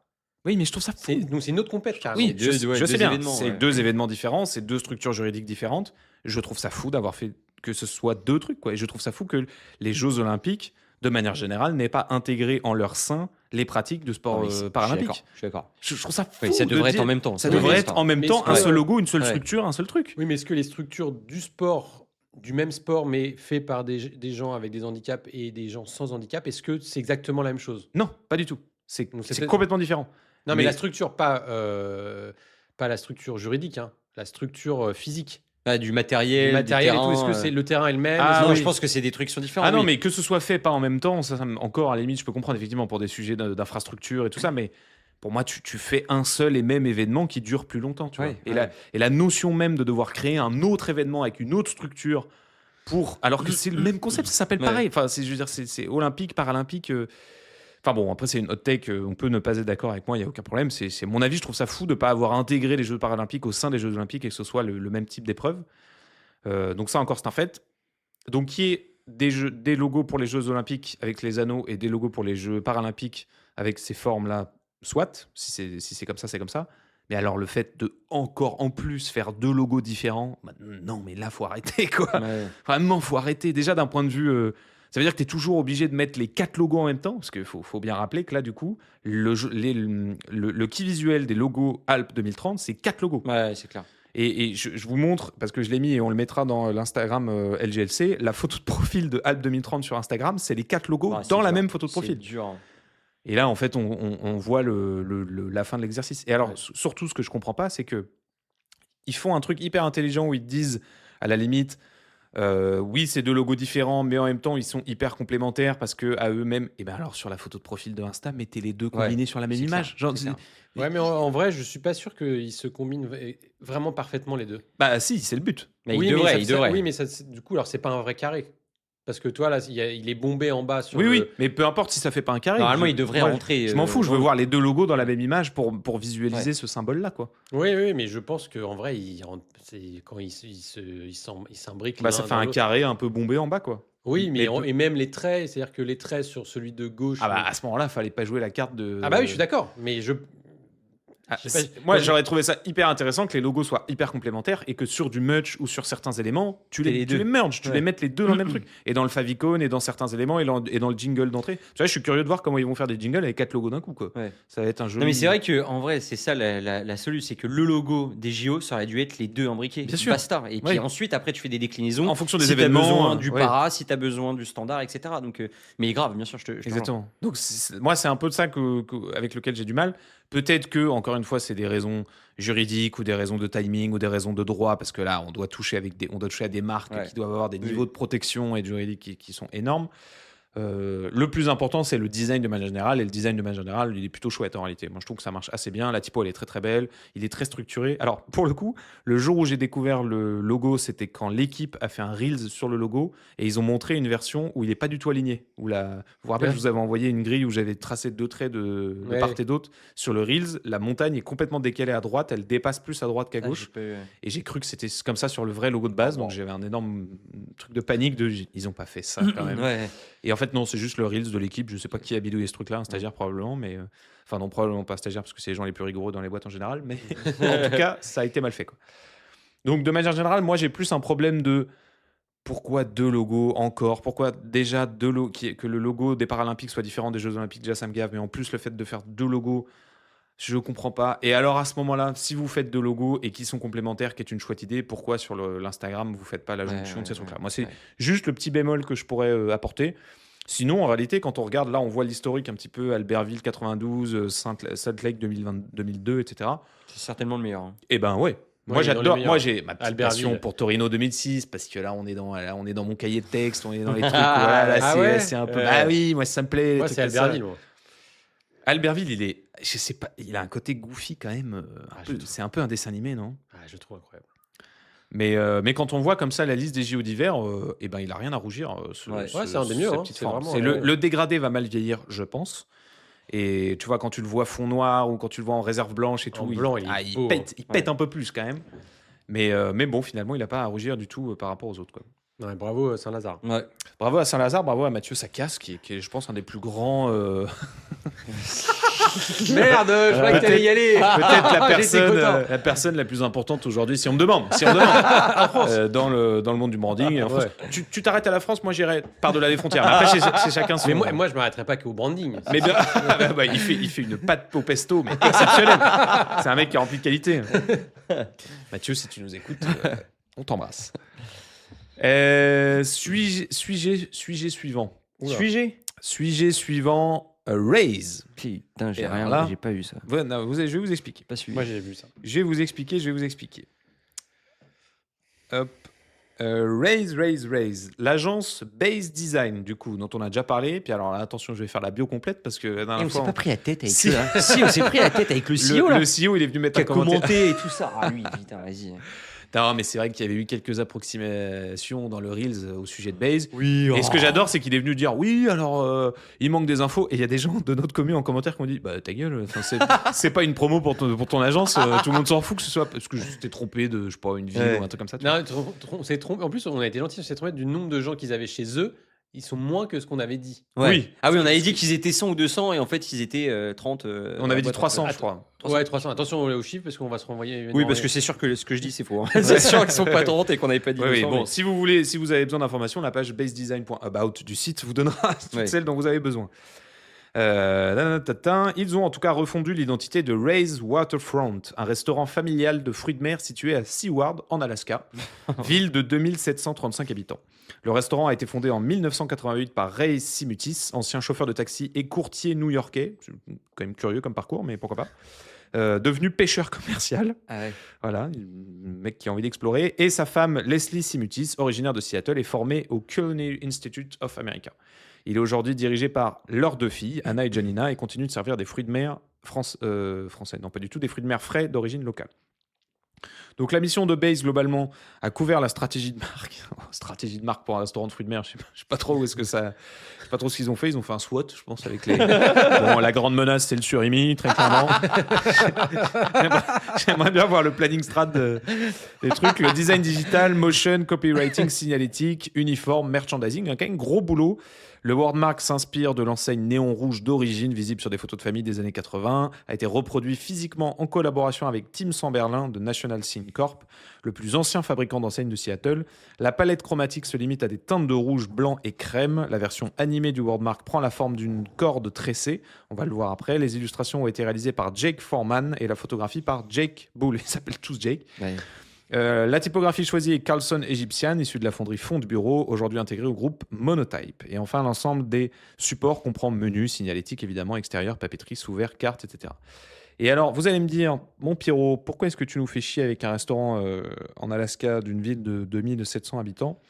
Oui, mais je trouve ça fou. donc c'est une autre compète carrément. Oui, deux- je deux sais bien. événements, C'est ouais. 2 événements différents, c'est 2 structures juridiques différentes. Je trouve ça fou d'avoir fait que ce soit 2 trucs, quoi. Et je trouve ça fou que les Jeux Olympiques, de manière générale, n'aient pas intégré en leur sein les pratiques de sport paralympique. Je suis d'accord. Je trouve ça fou. Oui, ça de devrait être dire- en même temps. Ça Oui, devrait mais- être en même mais temps est-ce un que- seul logo, une seule Ouais. structure, un seul truc. Oui, mais est-ce que les structures du sport, du même sport, mais fait par des gens avec des handicaps et des gens sans handicap, est-ce que c'est exactement la même chose? Non, pas du tout. C'est Donc, c'est c'est peut-être- complètement différent. Non, mais Mais- la structure, pas la structure juridique, hein, la structure physique. Ah, du matériel, Le matériel du et tout, est-ce terrain, que c'est le terrain est le même? Ah, non, oui. je pense que c'est des trucs qui sont différents. Ah non, oui. mais que ce soit fait pas en même temps, encore à la limite, je peux comprendre effectivement pour des sujets d'infrastructure et tout ça, mais pour moi, tu fais un seul et même événement qui dure plus longtemps. Tu Ouais, vois. ouais. Et la notion même de devoir créer un autre événement avec une autre structure alors que c'est le même concept, ça s'appelle Ouais. pareil. Enfin, je veux dire, c'est olympique, paralympique. Enfin bon, après c'est une hot take, on peut ne pas être d'accord avec moi, il n'y a aucun problème. C'est mon avis, je trouve ça fou de ne pas avoir intégré les Jeux paralympiques au sein des Jeux olympiques et que ce soit le même type d'épreuve. Donc ça encore, c'est un fait. Donc qu'il y ait des logos pour les Jeux olympiques avec les anneaux et des logos pour les Jeux paralympiques avec ces formes-là, soit, si c'est comme ça, c'est comme ça. Mais alors le fait de encore en plus faire 2 logos différents, non mais là faut arrêter quoi. Ouais. Vraiment, faut arrêter. Déjà, d'un point de vue. Ça veut dire que tu es toujours obligé de mettre les 4 logos en même temps. Parce qu'il faut bien rappeler que là, du coup, le key visuel des logos Alpes 2030, c'est 4 logos. Ouais, c'est clair. Et je vous montre, parce que je l'ai mis et on le mettra dans l'Instagram LGLC, la photo de profil de Alpes 2030 sur Instagram, c'est les 4 logos Ah, c'est dans la dur. même photo de C'est profil. dur. Et là, en fait, on voit la fin de l'exercice. Et alors, surtout, ce que je comprends pas, c'est que ils font un truc hyper intelligent où ils te disent, à la limite, oui, c'est 2 logos différents, mais en même temps, ils sont hyper complémentaires parce que à eux-mêmes, et ben alors sur la photo de profil de Insta, mettez les deux combinés sur la même c'est image. clair, Genre, c'est clair. Ouais, mais en vrai, je suis pas sûr qu'ils se combinent vraiment parfaitement les deux. bah si, c'est le but. Mais Oui, il devrait, ça- il ça- devrait. Oui, mais du coup, alors c'est pas un vrai carré. Parce que toi, là, il est bombé en bas sur Oui, le- oui, mais peu importe si ça fait pas un carré. Normalement, Je- il devrait moi, rentrer. Je m'en fous, je veux dans- voir les 2 logos dans la même image pour visualiser Ouais. ce symbole-là, quoi. Oui, oui, mais je pense qu'en vrai, quand ils s'imbriquent Bah, l'un ça fait dans un l'autre. carré un peu bombé en bas, quoi. Oui, mais Mais et même les traits, c'est-à-dire que les traits sur celui de gauche. Ah bah à ce moment-là, fallait pas jouer la carte de. Ah bah oui, je suis d'accord. Mais Ah, je sais pas, moi, moi, j'aurais trouvé ça hyper intéressant que les logos soient hyper complémentaires et que sur du merch ou sur certains éléments, tu les les deux. merges, tu Ouais. les mettes les deux dans le même truc. Et dans le favicon et dans certains éléments et dans le jingle d'entrée. Tu vois, je suis curieux de voir comment ils vont faire des jingles avec 4 logos d'un coup, quoi. Ouais. Ça va être un jeu. Non, mais c'est vrai que en vrai, c'est ça la solution, c'est que le logo des JO, ça aurait dû être les 2 imbriqués. Bien sûr. Basta. Et puis Ouais. ensuite, après, tu fais des déclinaisons En fonction des si événements, t'as besoin du ouais. para, si t'as besoin du standard, etc. Donc, mais grave, bien sûr, je te rejoins. Exactement. Donc, moi, c'est un peu de ça avec lequel j'ai du mal. Peut-être que, encore une fois, c'est des raisons juridiques ou des raisons de timing ou des raisons de droit, parce que là, on doit toucher à des marques Ouais. qui doivent avoir des Oui. niveaux de protection et de juridique qui sont énormes. Le plus important, c'est le design de manière générale. Et le design de manière générale, il est plutôt chouette en réalité. Moi, je trouve que ça marche assez bien. La typo, elle est très très belle. Il est très structuré. Alors, pour le coup, le jour où j'ai découvert le logo, c'était quand l'équipe a fait un Reels sur le logo. Et ils ont montré une version où il n'est pas du tout aligné. Vous vous rappelez, je vous avais envoyé une grille où j'avais tracé 2 traits de part et d'autre. Sur le Reels, la montagne est complètement décalée à droite. Elle dépasse plus à droite qu'à gauche. Et j'ai cru que c'était comme ça sur le vrai logo de base. Donc, j'avais un énorme truc de panique ils n'ont pas fait ça quand même. Et en fait, non, c'est juste le Reels de l'équipe. Je sais pas qui a bidouillé ce truc-là, un stagiaire probablement, mais enfin non, probablement pas stagiaire parce que c'est les gens les plus rigoureux dans les boîtes en général, mais en tout cas, ça a été mal fait, quoi. Donc de manière générale, moi j'ai plus un problème de pourquoi 2 logos encore, pourquoi déjà que le logo des Paralympiques soit différent des Jeux Olympiques, déjà ça me gave, mais en plus le fait de faire 2 logos, je comprends pas. Et alors à ce moment-là, si vous faites 2 logos et qui sont complémentaires, qui est une chouette idée, pourquoi sur l'Instagram vous faites pas la jonction de ces trucs-là? Moi c'est juste le petit bémol que je pourrais apporter. Sinon, en réalité, quand on regarde, là, on voit l'historique un petit peu, Albertville 92, Salt Lake 2002, etc. C'est certainement le meilleur. Hein. Eh ben ouais. Moi, Ouais, j'adore. Moi, j'ai ma petite Albertville. passion pour Torino 2006 parce que là, on est dans mon cahier de texte, on est dans les trucs. Voilà, là, c'est un peu. Ah oui, moi, ça me plaît. Moi, c'est Albertville. Albertville, je sais pas, il a un côté goofy quand même. C'est un peu un dessin animé, non? Je trouve incroyable. Mais quand on voit comme ça la liste des JO d'hiver, eh ben, il a rien à rougir. C'est un des mieux. Le dégradé va mal vieillir, je pense. Et tu vois, quand tu le vois fond noir ou quand tu le vois en réserve blanche et tout, il pète un peu plus quand même. Mais bon, finalement, il n'a pas à rougir du tout par rapport aux autres, quoi. Ouais, bravo Saint-Lazare. Ouais. Bravo à Saint-Lazare, bravo à Mathieu Sacasse, qui est, je pense, un des plus grands. Merde, je croyais que t'allais y aller. Peut-être la personne la plus importante aujourd'hui, si on me demande, dans le monde du branding. En France, tu t'arrêtes à la France, moi j'irai par-delà les frontières. Mais après, c'est chacun son. Mais moi, je m'arrêterai pas qu'au branding. Mais bien, il fait une pâte au pesto, mais exceptionnelle. C'est un mec qui est rempli de qualité. Mathieu, si tu nous écoutes, on t'embrasse. Sujet suivant. Sujet suivant. Raise. Putain, j'ai pas vu ça. Je vais vous expliquer. Pas suivi. Moi, j'ai vu ça. Je vais vous expliquer. Hop. Raise. L'agence Base Design, du coup, dont on a déjà parlé. Puis alors, là, attention, je vais faire la bio complète parce que on s'est pas pris la tête avec ça. Si, on s'est pris la tête avec le CEO, là. Le CEO, il est venu mettre un commentaire. Et tout ça. Ah, lui, putain, vas-y. Non, mais c'est vrai qu'il y avait eu quelques approximations dans le Reels au sujet de Base. Oui. Et ce que j'adore, c'est qu'il est venu dire oui, alors il manque des infos. Et il y a des gens de notre commune en commentaire qui ont dit bah ta gueule, c'est pas une promo pour ton agence, tout le monde s'en fout que ce soit parce que je t'ai trompé de, je sais pas, une ville ou un truc comme ça. Non, on s'est trompé. En plus, on a été gentil, on s'est trompé du nombre de gens qu'ils avaient chez eux. Ils sont moins que ce qu'on avait dit. Ouais. Oui. Ah oui, on avait dit qu'ils étaient 100 ou 200 et en fait ils étaient 30. On avait dit 300, je crois. 300. Ouais, 300. Attention aux chiffres parce qu'on va se renvoyer. Oui, parce que c'est sûr que ce que je dis c'est faux. Hein. C'est sûr qu'ils sont pas 30 et qu'on n'avait pas dit 200. Oui, bon, mais... si vous avez besoin d'informations, la page basedesign.about du site vous donnera toutes celles dont vous avez besoin. Ils ont en tout cas refondu l'identité de Raise Waterfront, un restaurant familial de fruits de mer situé à Seward, en Alaska, ville de 2735 habitants. Le restaurant a été fondé en 1988 par Ray Simutis, ancien chauffeur de taxi et courtier new-yorkais. C'est quand même curieux comme parcours, mais pourquoi pas. Devenu pêcheur commercial. Ah ouais. Voilà, un mec qui a envie d'explorer. Et sa femme, Leslie Simutis, originaire de Seattle, est formée au Culinary Institute of America. Il est aujourd'hui dirigé par leurs 2 filles, Anna et Janina, et continue de servir des fruits de mer français. Non, pas du tout, des fruits de mer frais d'origine locale. Donc la mission de Base, globalement, a couvert la stratégie de marque. Stratégie de marque pour un restaurant de fruits de mer, je sais pas trop où est-ce que ça... Je sais pas trop ce qu'ils ont fait. Ils ont fait un SWOT, je pense, avec les... Bon, la grande menace, c'est le surimi, très clairement. J'aimerais bien voir le planning strat des trucs. Le design digital, motion, copywriting, signalétique, uniforme, merchandising. Quand même gros boulot. Le wordmark s'inspire de l'enseigne néon rouge d'origine, visible sur des photos de famille des années 80, a été reproduit physiquement en collaboration avec Tim Samberlin de National Scene Corp, le plus ancien fabricant d'enseignes de Seattle. La palette chromatique se limite à des teintes de rouge, blanc et crème. La version animée du wordmark prend la forme d'une corde tressée. On va le voir après. Les illustrations ont été réalisées par Jake Foreman et la photographie par Jake Bull. Ils s'appellent tous Jake. Ouais. La typographie choisie est Carlson Egyptian, issue de la fonderie Fond de Bureau, aujourd'hui intégrée au groupe Monotype. Et enfin, l'ensemble des supports comprend menu, signalétique évidemment, extérieur, papeterie, sous-vert, carte, etc. Et alors, vous allez me dire, mon Pierrot, pourquoi est-ce que tu nous fais chier avec un restaurant en Alaska d'une ville de 2700 habitants?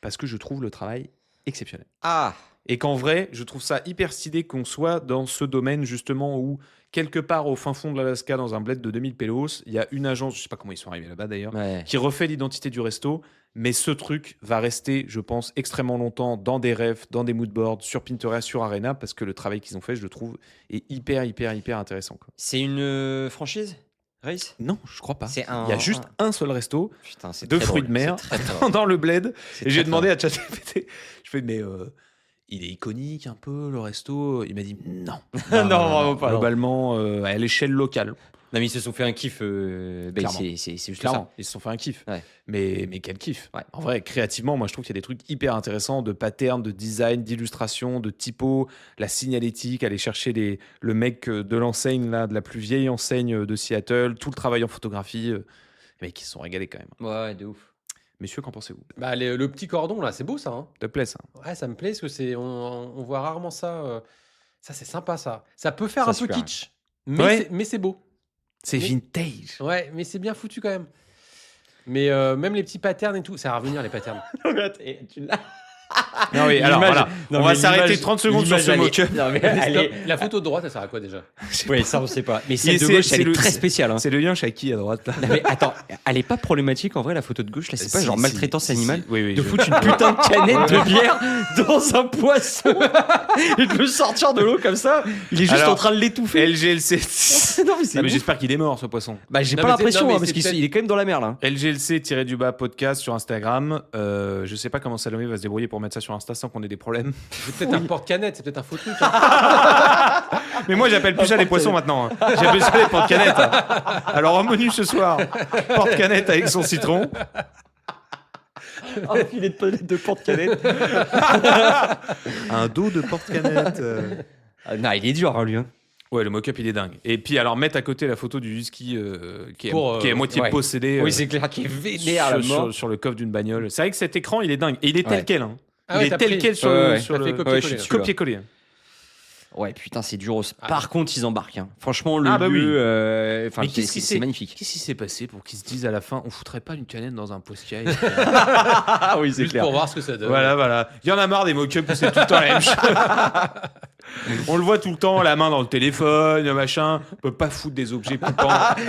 Parce que je trouve le travail exceptionnel. Ah. Et qu'en vrai, je trouve ça hyper stylé qu'on soit dans ce domaine justement où, quelque part au fin fond de l'Alaska, dans un bled de 2000 pélos, il y a une agence, je sais pas comment ils sont arrivés là-bas d'ailleurs, Ouais. qui refait l'identité du resto. Mais ce truc va rester, je pense, extrêmement longtemps dans des rêves, dans des moodboards, sur Pinterest, sur Arena, parce que le travail qu'ils ont fait, je le trouve, est hyper intéressant, quoi. C'est une franchise, Race? Non, je crois pas. C'est Il y a juste un seul resto Putain, c'est de très fruits drôle, de mer c'est très drôle. dans le bled. C'est Et j'ai très demandé à ChatGPT, je fais, mais il est iconique un peu, le resto. Il m'a dit, non. Non, vraiment pas, non. Globalement, à l'échelle locale. Non, mais ils se sont fait un kiff. Clairement. C'est juste Clairement, ça. ils se sont fait un kiff. Ouais. Mais quel kiff. Ouais. En vrai, créativement, moi, je trouve qu'il y a des trucs hyper intéressants de patterns, de design, d'illustration, de typo, la signalétique, aller chercher le mec de l'enseigne, là, de la plus vieille enseigne de Seattle, tout le travail en photographie. Les mecs, ils se sont régalés quand même. Ouais, de ouf. Messieurs, qu'en pensez-vous? Bah, le petit cordon, là, c'est beau, ça. Hein. Ça te plaît, ça? Ouais, ça me plaît, parce que on voit rarement ça. Ça, c'est sympa, ça. Ça peut faire Ça, un peu super. kitsch, mais Ouais. mais c'est beau. C'est Mais- vintage. Ouais, mais c'est bien foutu quand même. Mais même les petits patterns et tout, ça va revenir les patterns. Non, oui, alors L'image- voilà. non, On mais va s'arrêter l'image- 30 secondes sur l'image, ce elle est- mock-up. Non, mais elle est- La photo de droite, ça sert à quoi déjà? Oui, ça on sait pas. Mais celle de c'est- gauche, c'est elle est le- très c'est- spéciale. Hein. C'est le lien Shaki à droite, là. Non, mais attends, elle est pas problématique en vrai la photo de gauche là, c'est pas Si, genre si, maltraitance si, animale. si. Oui, De je- foutre une putain de canette de bière dans un poisson et de le sortir de l'eau comme ça, il est juste Alors, en train de l'étouffer. LGLC. Non mais c'est Ah, mais ouf. j'espère qu'il est mort, ce poisson. Bah j'ai Non, pas mais l'impression non, mais hein, parce c'est qu'il peut-être- il est quand même dans la mer là. LGLC-du-bas podcast sur Instagram. Je sais pas comment Salomé va se débrouiller pour mettre ça sur Insta sans qu'on ait des problèmes. C'est peut-être un porte-canette, c'est peut-être un faux truc. Hein. Mais moi, j'appelle plus ça des poissons maintenant. Hein. J'appelle ça des porte-canettes. Hein. Alors, au menu ce soir, porte-canette avec son citron. Un filet de porte-canette. Un dos de porte-canette. Non, il est dur hein, lui. Hein. Ouais, le mock-up, il est dingue. Et puis, alors, mettre à côté la photo du husky qui Pour, est à moitié ouais. possédé Oui, c'est clair qu'il est vénère à la sur, mort. sur le coffre d'une bagnole. C'est vrai que cet écran, il est dingue. Et il est tel Ouais. quel. Hein. Ah il ouais, est t'as tel pris. quel sur, Ouais, ouais, sur t'as le fait copier-coller, Ouais, je suis là. dessus, copier-coller. Ouais, putain, c'est dur. Ah. Par contre, ils embarquent. Hein. Franchement, le Ah, bah lieu, oui. enfin, Mais qu'est-ce qui c'est s'est- magnifique. Qu'est-ce qui s'est passé pour qu'ils se disent à la fin, on foutrait pas une canette dans un post-caille? Ah oui, c'est Juste pour voir ce que ça donne. Voilà. Il y en a marre des mock-ups où c'est tout le temps la même chose. On le voit tout le temps, la main dans le téléphone, le machin. On peut pas foutre des objets coupants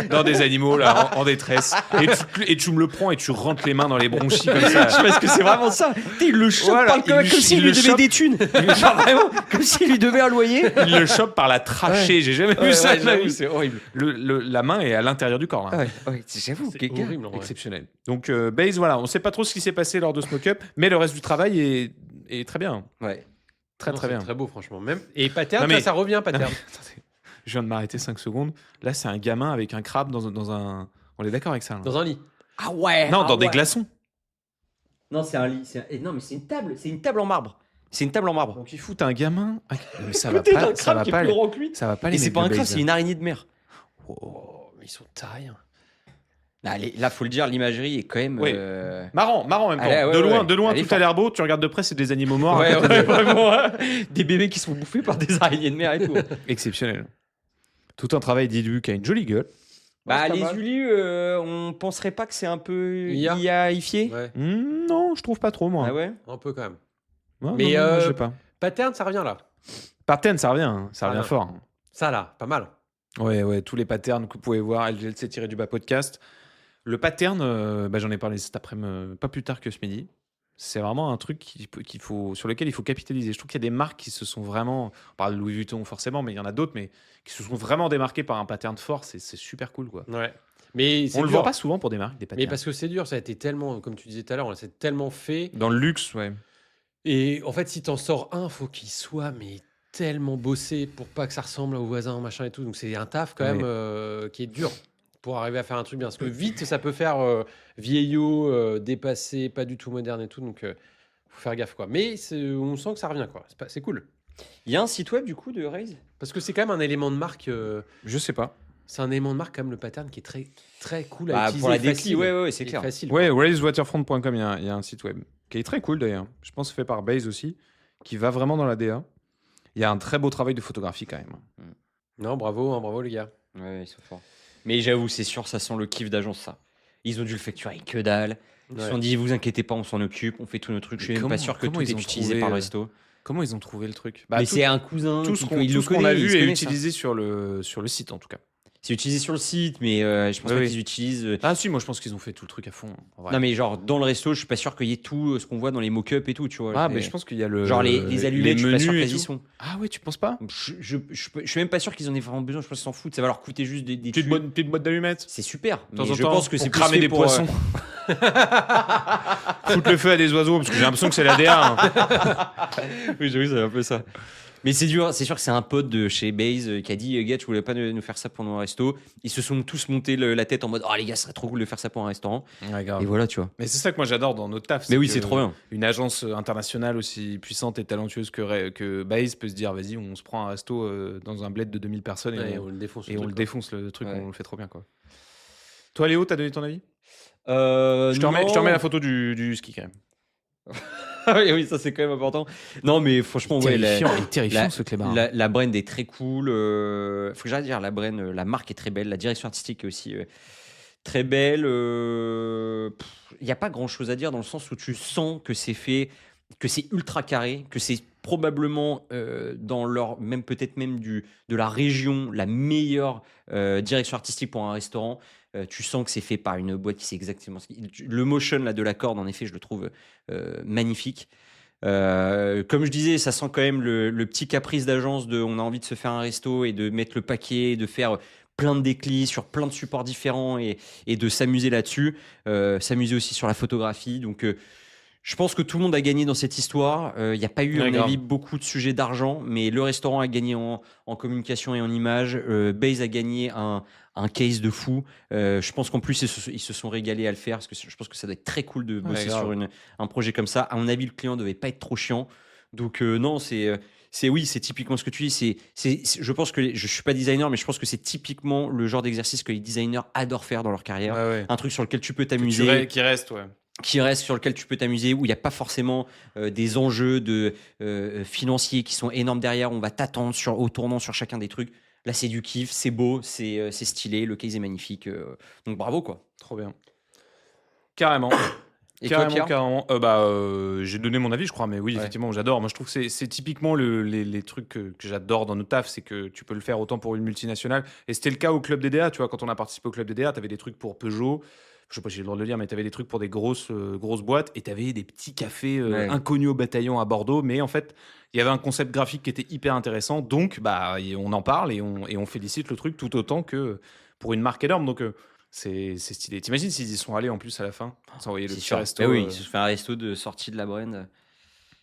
dans des animaux là, en détresse. Et tu me le prends et tu rentres les mains dans les bronchies comme ça. Parce que c'est vraiment ça. Tu sais, il le chope Voilà, par le col, il comme le- s'il il lui le devait chope. des thunes. Genre vraiment, comme s'il lui devait un loyer. Il le chope par la trachée. J'ai jamais vu ça de ma vie. c'est horrible. La main est à l'intérieur du corps. Là. Ouais, j'avoue, C'est quelqu'un. horrible. en vrai. Exceptionnel. Donc, Base, voilà, on sait pas trop ce qui s'est passé lors de ce mock-up, mais le reste du travail est très bien. Ouais. Très, Non, très c'est bien. Très beau, franchement. Même. Et pattern, Non, mais- ça revient, Non, mais pattern. attendez, je viens de m'arrêter 5 secondes. Là, c'est un gamin avec un crabe dans un. On est d'accord avec ça là Dans un lit. Ah ouais. Non, ah dans des ouais. glaçons. Non, c'est un lit. Non, mais c'est une table. C'est une table en marbre. C'est une table en marbre. Donc, ils foutent un gamin. Mais ça va Côté d'un pas, ça crabe va qui est pas, plus grand que lui. ça va pas Et les c'est mecs pas de un crabe, Base. c'est une araignée de mer. Oh, mais ils sont tarés. hein. Là, faut le dire, l'imagerie est quand même. Oui. Marrant en même temps. Allez, ouais, de loin, Allez, tout a l'air beau. Tu regardes de près, c'est des animaux morts. Ouais, à côté ouais, de- vraiment. Des bébés qui sont bouffés par des araignées de mer et tout. Exceptionnel. Tout un travail d'Idu qui a une jolie gueule. Bah, c'est pas les mal. Uli, on penserait pas que c'est un peu IA. IAifié. Ouais, Non, je trouve pas trop, moi. Ah ouais. un peu quand même. Ouais, Mais, non, moi, je sais pas. Pattern, ça revient là. Pattern, ça revient. Hein. Ça revient revient. fort. hein. Ça là, pas mal. Ouais, tous les patterns que vous pouvez voir, LGLC-du-bas podcast. Le pattern, j'en ai parlé cet après-midi, pas plus tard que ce midi. C'est vraiment un truc sur lequel il faut capitaliser. Je trouve qu'il y a des marques qui se sont vraiment, on parle de Louis Vuitton forcément, mais il y en a d'autres, mais qui se sont vraiment démarquées par un pattern fort. C'est super cool, quoi. Ouais. Mais c'est On le dur. voit pas souvent pour des marques, des patterns. Mais parce que c'est dur, ça a été tellement, comme tu disais tout à l'heure, on s'est tellement fait. Dans le luxe, ouais. Et en fait, si t'en sors un, faut qu'il soit mais tellement bossé pour pas que ça ressemble aux voisins, machin et tout. Donc c'est un taf quand Ouais. même qui est dur pour arriver à faire un truc bien. Parce que vite, ça peut faire vieillot, dépassé, pas du tout moderne et tout. Donc faut faire gaffe quoi. Mais on sent que ça revient quoi. C'est cool. Il y a un site web du coup de Raze. Parce que c'est quand même un élément de marque. Je sais pas. C'est un élément de marque comme le pattern qui est très très cool à Bah, utiliser. pour la facile. décli, ouais, c'est Et clair. Facile. Ouais, raisewaterfront.com, il y a un site web qui est très cool d'ailleurs. Je pense fait par Base aussi, qui va vraiment dans la DA. Il y a un très beau travail de photographie quand même. Non, bravo, hein, bravo les gars. Ouais, ils sont forts. Mais j'avoue, c'est sûr, ça sent le kiff d'agence ça. Ils ont dû le facturer que dalle. Ils se Ouais. sont dit, vous inquiétez pas, on s'en occupe, on fait tous nos trucs. Je suis Mais même pas comment- sûr que comment tout ils est ont utilisé trouvé, par le resto. Comment ils ont trouvé le truc? Mais c'est un cousin. Tout ce il le qu'on a connaît, il vu se est connaît, ça. utilisé sur le site, en tout cas. C'est utilisé sur le site, mais je pense Oui, pas oui. qu'ils utilisent. Ah si, moi je pense qu'ils ont fait tout le truc à fond. En vrai. Non, mais genre dans le resto, je suis pas sûr qu'il y ait tout ce qu'on voit dans les mock-ups et tout, tu vois. Ah, C'est- mais je pense qu'il y a le. Genre les allumettes, je suis pas sûr menus et qu'elles y tout. sont. Ah ouais, tu penses pas? Je suis même pas sûr qu'ils en aient vraiment besoin. Je pense qu'ils s'en foutent. Ça va leur coûter juste des Petite thunes. boîte d'allumettes. C'est super. De temps Mais en je temps, pense que pour c'est cramer plus fait des pour, poissons. Foutre le feu à des oiseaux, parce que j'ai l'impression que c'est la DA. Hein. Oui, j'avoue, c'est un peu ça. Mais c'est dur, c'est sûr que c'est un pote de chez Base qui a dit gars, tu voulais pas nous faire ça pendant un resto. Ils se sont tous montés la tête en mode oh les gars, ce serait trop cool de faire ça pour un restaurant. Ouais, grave. Et voilà, tu vois. Mais c'est ça que moi j'adore dans notre taf. Mais oui, que c'est trop bien. Une agence internationale aussi puissante et talentueuse que Base peut se dire vas-y, on se prend un resto dans un bled de 2000 personnes et, Ouais, on, on le défonce. et on le défonce le truc, Ouais. on le fait trop bien quoi. Toi Léo, t'as donné ton avis? Je Je te remets la photo du ski quand même. Oui, ça c'est quand même important. Non, mais franchement, ouais, Terrifiant, il est terrifiant la- ce clébard. la brand est très cool. Faut que j'arrête de dire, la brand, la marque est très belle. La direction artistique est aussi très belle. Il n'y a pas grand chose à dire dans le sens où tu sens que c'est fait, que c'est ultra carré, que c'est probablement dans leur, même peut-être même de la région, la meilleure direction artistique pour un restaurant. Tu sens que c'est fait par une boîte qui sait exactement ce le motion là de la corde, en effet, je le trouve magnifique. Comme je disais, ça sent quand même le petit caprice d'agence de on a envie de se faire un resto et de mettre le paquet, de faire plein de déclis sur plein de supports différents et de s'amuser là-dessus, s'amuser aussi sur la photographie. Donc je pense que tout le monde a gagné dans cette histoire. Il n'y a pas eu, à Ouais, mon grave. avis, beaucoup de sujets d'argent, mais le restaurant a gagné en communication et en image. Base a gagné un case de fou. Je pense qu'en plus, ils se sont régalés à le faire, parce que je pense que ça doit être très cool de bosser grave. sur un projet comme ça. À mon avis, le client ne devait pas être trop chiant. Donc non, oui, c'est typiquement ce que tu dis. Je pense que je suis pas designer, mais je pense que c'est typiquement le genre d'exercice que les designers adorent faire dans leur carrière. Ouais, ouais. Un truc sur lequel tu peux t'amuser, Qui reste, ouais. sur lequel tu peux t'amuser, où il n'y a pas forcément des enjeux financiers qui sont énormes derrière. On va t'attendre au tournant sur chacun des trucs. Là, c'est du kiff, c'est beau, c'est stylé, le case est magnifique. Donc bravo, quoi. Trop bien. Carrément. Et toi, Carrément, Pierre carrément. J'ai donné mon avis, je crois, mais oui, Ouais. effectivement, j'adore. Moi, je trouve que c'est typiquement les trucs que j'adore dans nos tafs, c'est que tu peux le faire autant pour une multinationale. Et c'était le cas au Club DDA, tu vois, quand on a participé au Club DDA, tu avais des trucs pour Peugeot. Je sais pas si j'ai le droit de le dire, mais tu avais des trucs pour des grosses boîtes et tu avais des petits cafés Ouais. inconnus au bataillon à Bordeaux. Mais en fait, il y avait un concept graphique qui était hyper intéressant. Donc, bah, on en parle et on félicite le truc tout autant que pour une marque énorme. Donc, c'est stylé. T'imagines s'ils y sont allés en plus à la fin, s'envoyer le C'est petit sûr. resto. Eh oui, ils se sont fait un resto de sortie de la brand.